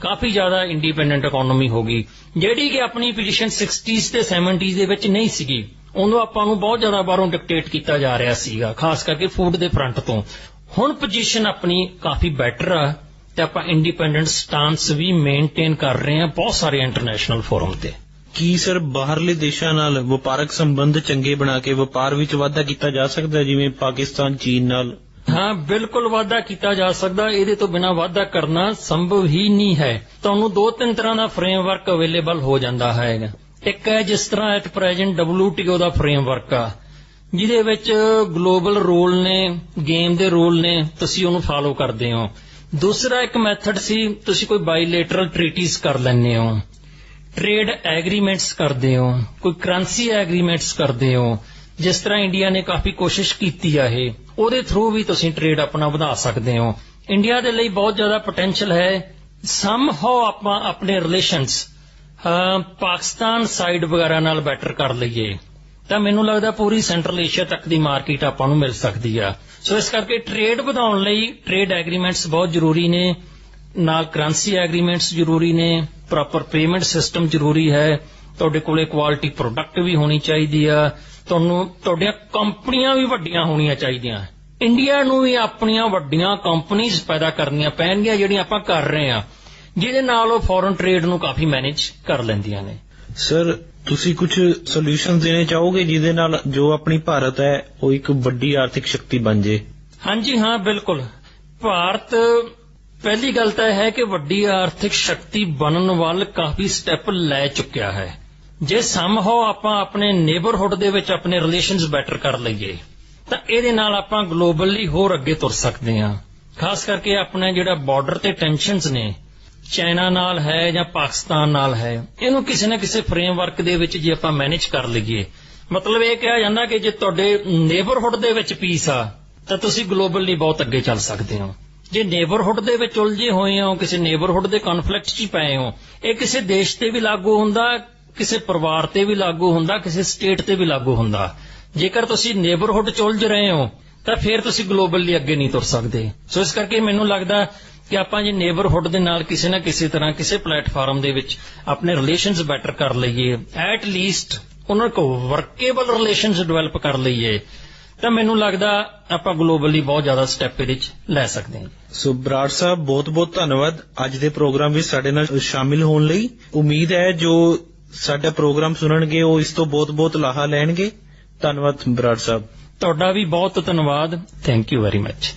ਕਾਫੀ ਜ਼ਿਆਦਾ ਇੰਡੀਪੈਂਡੈਂਟ ਇਕਨੋਮੀ ਹੋ ਗਈ, ਜਿਹੜੀ ਕਿ ਆਪਣੀ ਪੋਜੀਸ਼ਨ 60s ਤੇ 70s ਦੇ ਵਿੱਚ ਨਹੀਂ ਸੀਗੀ। ਉਦੋਂ ਆਪਾਂ ਨੂੰ ਬਹੁਤ ਜ਼ਿਆਦਾ ਬਾਹਰੋਂ ਡਿਕਟੇਟ ਕੀਤਾ ਜਾ ਰਿਹਾ ਸੀਗਾ, ਖਾਸ ਕਰਕੇ ਫੂਡ ਦੇ ਫਰੰਟ ਤੋਂ। ਹੁਣ ਪੋਜੀਸ਼ਨ ਆਪਣੀ ਕਾਫੀ ਬੈਟਰ ਆ ਤੇ ਆਪਾਂ ਇੰਡੀਪੈਂਡੈਂਟ ਸਟਾਂਸ ਵੀ ਮੇਨਟੇਨ ਕਰ ਰਹੇ ਹਾਂ ਬਹੁਤ ਸਾਰੇ ਇੰਟਰਨੈਸ਼ਨਲ ਫੋਰਮ ਤੇ। ਕੀ ਸਰ ਬਾਹਰਲੇ ਦੇਸ਼ਾਂ ਨਾਲ ਵਪਾਰਕ ਸੰਬੰਧ ਚੰਗੇ ਬਣਾ ਕੇ ਵਪਾਰ ਵਿੱਚ ਵਾਧਾ ਕੀਤਾ ਜਾ ਸਕਦਾ, ਜਿਵੇਂ ਪਾਕਿਸਤਾਨ ਚੀਨ ਨਾਲ? ਹਾਂ, ਬਿਲਕੁਲ ਵਾਧਾ ਕੀਤਾ ਜਾ ਸਕਦਾ। ਇਹਦੇ ਤੋਂ ਬਿਨਾਂ ਵਾਧਾ ਕਰਨਾ ਸੰਭਵ ਹੀ ਨਹੀਂ ਹੈ। ਤੁਹਾਨੂੰ 2-3 ਤਰ੍ਹਾਂ ਦਾ ਫਰੇਮਵਰਕ ਅਵੇਲੇਬਲ ਹੋ ਜਾਂਦਾ ਹੈ। ਇੱਕ ਹੈ ਜਿਸ ਤਰ੍ਹਾਂ at present WTO the framework ਆ, ਜਿਹਦੇ ਵਿੱਚ ਗਲੋਬਲ ਰੂਲ ਨੇ, ਗੇਮ ਦੇ ਰੂਲ ਨੇ, ਤੁਸੀਂ ਉਹਨੂੰ ਫਾਲੋ ਕਰਦੇ ਹੋ। ਦੂਸਰਾ ਇੱਕ ਮੈਥਡ ਸੀ, ਤੁਸੀਂ ਕੋਈ ਬਾਈਲੇਟਰਲ ਟ੍ਰੀਟੀਜ਼ ਕਰ ਲੈਂਦੇ ਹੋ, ਟ੍ਰੇਡ ਐਗਰੀਮੈਂਟਸ ਕਰਦੇ ਹੋ, ਕੋਈ ਕਰੰਸੀ ਐਗਰੀਮੈਂਟਸ ਕਰਦੇ ਹੋ। ਜਿਸ ਤਰ੍ਹਾਂ ਇੰਡੀਆ ਨੇ ਕਾਫੀ ਕੋਸ਼ਿਸ਼ ਕੀਤੀ ਆ, ਇਹ ਉਹਦੇ ਥਰੂ ਵੀ ਤੁਸੀਂ ਟ੍ਰੇਡ ਆਪਣਾ ਵਧਾ ਸਕਦੇ ਹੋ। ਇੰਡੀਆ ਦੇ ਲਈ ਬਹੁਤ ਜ਼ਿਆਦਾ ਪੋਟੈਂਸ਼ੀਅਲ ਹੈ। ਸਮਹਾਉ ਆਪਾਂ ਆਪਣੇ ਰਿਲੇਸ਼ਨਸ ਪਾਕਿਸਤਾਨ ਸਾਈਡ ਵਗੈਰਾ ਨਾਲ ਬੈਟਰ ਕਰ ਲਈਏ ਤਾਂ ਮੈਨੂੰ ਲੱਗਦਾ ਪੂਰੀ ਸੈਂਟਰਲ ਏਸ਼ੀਆ ਤੱਕ ਦੀ ਮਾਰਕੀਟ ਆਪਾਂ ਨੂੰ ਮਿਲ ਸਕਦੀ ਆ। ਸੋ ਇਸ ਕਰਕੇ ਟ੍ਰੇਡ ਵਧਾਉਣ ਲਈ ਟ੍ਰੇਡ ਐਗਰੀਮੈਂਟਸ ਬਹੁਤ ਜ਼ਰੂਰੀ ਨੇ, ਨਾਲ ਕਰੰਸੀ ਐਗਰੀਮੈਂਟਸ ਜ਼ਰੂਰੀ ਨੇ, ਪ੍ਰੋਪਰ ਪੇਮੈਂਟ ਸਿਸਟਮ ਜ਼ਰੂਰੀ ਹੈ, ਤੁਹਾਡੇ ਕੋਲੇ ਕੁਆਲਿਟੀ ਪ੍ਰੋਡਕਟ ਵੀ ਹੋਣੀ ਚਾਹੀਦੀ ਆ, ਤੁਹਾਡੀਆਂ ਕੰਪਨੀਆਂ ਵੀ ਵੱਡੀਆਂ ਹੋਣੀਆਂ ਚਾਹੀਦੀਆਂ। ਇੰਡੀਆ ਨੂੰ ਵੀ ਆਪਣੀਆਂ ਵੱਡੀਆਂ ਕੰਪਨੀਆਂ ਪੈਦਾ ਕਰਨੀਆਂ ਪੈਣਗੀਆਂ, ਜਿਹੜੀਆਂ ਆਪਾਂ ਕਰ ਰਹੇ ਹਾਂ, ਜਿਹਦੇ ਨਾਲ ਉਹ ਫੋਰਨ ਟ੍ਰੇਡ ਨੂੰ ਕਾਫੀ ਮੈਨੇਜ ਕਰ ਲੈਂਦੀਆਂ ਨੇ। ਸਰ, ਤੁਸੀਂ ਕੁਝ ਸੋਲੂਸ਼ਨ ਦੇਣੇ ਚਾਹੋਗੇ ਜਿਹਦੇ ਨਾਲ ਜੋ ਆਪਣੀ ਭਾਰਤ ਹੈ ਉਹ ਇੱਕ ਵੱਡੀ ਆਰਥਿਕ ਸ਼ਕਤੀ ਬਣ ਜੇ? ਹਾਂਜੀ ਹਾਂ, ਬਿਲਕੁਲ। ਭਾਰਤ ਪਹਿਲੀ ਗੱਲ ਤਾਂ ਇਹ ਹੈ ਕਿ ਵੱਡੀ ਆਰਥਿਕ ਸ਼ਕਤੀ ਬਣਨ ਵੱਲ ਕਾਫੀ ਸਟੈਪ ਲੈ ਚੁੱਕਿਆ ਹੈ। ਜੇ ਸਮਹਾਉ ਆਪਾਂ ਆਪਣੇ ਨੇਬਰਹੁੱਡ ਦੇ ਵਿੱਚ ਆਪਣੇ ਰਿਲੇਸ਼ਨਸ ਬੈਟਰ ਕਰ ਲਈਏ ਤਾਂ ਇਹਦੇ ਨਾਲ ਆਪਾਂ ਗਲੋਬਲੀ ਹੋਰ ਅੱਗੇ ਤੁਰ ਸਕਦੇ ਹਾਂ। ਖਾਸ ਕਰਕੇ ਆਪਣਾ ਜਿਹੜਾ ਬਾਰਡਰ ਤੇ ਟੈਨਸ਼ਨਸ ਨੇ, ਚਾਈਨਾ ਨਾਲ ਹੈ ਜਾਂ ਪਾਕਿਸਤਾਨ ਨਾਲ ਹੈ, ਇਹਨੂੰ ਕਿਸੇ ਨਾ ਕਿਸੇ ਫਰੇਮਵਰਕ ਦੇ ਵਿੱਚ ਜੇ ਆਪਾਂ ਮੈਨੇਜ ਕਰ ਲਈਏ, ਮਤਲਬ ਇਹ ਕਿਹਾ ਜਾਂਦਾ ਕਿ ਜੇ ਤੁਹਾਡੇ ਨੇਬਰਹੁੱਡ ਦੇ ਵਿੱਚ ਪੀਸ ਆ ਤਾਂ ਤੁਸੀਂ ਗਲੋਬਲੀ ਬਹੁਤ ਅੱਗੇ ਚੱਲ ਸਕਦੇ ਹੋ। ਜੇ ਨੇਬਰਹੁੱਡ ਦੇ ਵਿੱਚ ਉਲਝੇ ਹੋਏ ਹੋ, ਕਿਸੇ ਨੇਬਰਹੁੱਡ ਦੇ ਕਨਫਲਿਕਟ 'ਚ ਹੀ ਪਏ ਹੋ, ਇਹ ਕਿਸੇ ਦੇਸ਼ ਤੇ ਵੀ ਲਾਗੂ ਹੁੰਦਾ, ਕਿਸੇ ਪਰਿਵਾਰ ਤੇ ਵੀ ਲਾਗੂ ਹੁੰਦਾ, ਕਿਸੇ ਸਟੇਟ ਤੇ ਵੀ ਲਾਗੂ ਹੁੰਦਾ। ਜੇਕਰ ਤੁਸੀਂ ਨੇਬਰਹੁੱਡ 'ਚ ਉਲਝ ਰਹੇ ਹੋ ਤਾਂ ਫਿਰ ਤੁਸੀਂ ਗਲੋਬਲੀ ਅੱਗੇ ਨਹੀਂ ਤੁਰ ਸਕਦੇ। ਸੋ ਇਸ ਕਰਕੇ ਮੈਨੂੰ ਲੱਗਦਾ ਕਿ ਆਪਾਂ ਜੇ ਨੇਬਰਹੁੱਡ ਦੇ ਨਾਲ ਕਿਸੇ ਨਾ ਕਿਸੇ ਤਰ੍ਹਾਂ ਕਿਸੇ ਪਲੇਟਫਾਰਮ ਦੇ ਵਿੱਚ ਆਪਣੇ ਰਿਲੇਸ਼ਨਸ ਬੈਟਰ ਕਰ ਲਈਏ, ਐਟ ਲੀਸਟ ਉਹਨਾਂ ਕੋ ਵਰਕੇਬਲ ਰਿਲੇਸ਼ਨਸ ਡਿਵੈਲਪ ਕਰ ਲਈਏ, ਤਾਂ ਮੈਨੂੰ ਲੱਗਦਾ ਆਪਾਂ ਗਲੋਬਲੀ ਬਹੁਤ ਜ਼ਿਆਦਾ ਸਟੈਪ ਇਹਦੇ 'ਚ ਲੈ ਸਕਦੇ ਹਾਂ। ਸੋ ਬਰਾੜ ਸਾਹਿਬ, ਬਹੁਤ-ਬਹੁਤ ਧੰਨਵਾਦ ਅੱਜ ਦੇ ਪ੍ਰੋਗਰਾਮ ਵਿੱਚ ਸਾਡੇ ਨਾਲ ਸ਼ਾਮਿਲ ਹੋਣ ਲਈ। ਉਮੀਦ ਹੈ ਜੋ ਸਾਡਾ ਪ੍ਰੋਗਰਾਮ ਸੁਣਨਗੇ ਉਹ ਇਸ ਤੋਂ ਬਹੁਤ-ਬਹੁਤ ਲਾਹਾ ਲੈਣਗੇ। ਧੰਨਵਾਦ ਬਰਾੜ ਸਾਹਿਬ। ਤੁਹਾਡਾ ਵੀ ਬਹੁਤ ਧੰਨਵਾਦ। Thank you very much.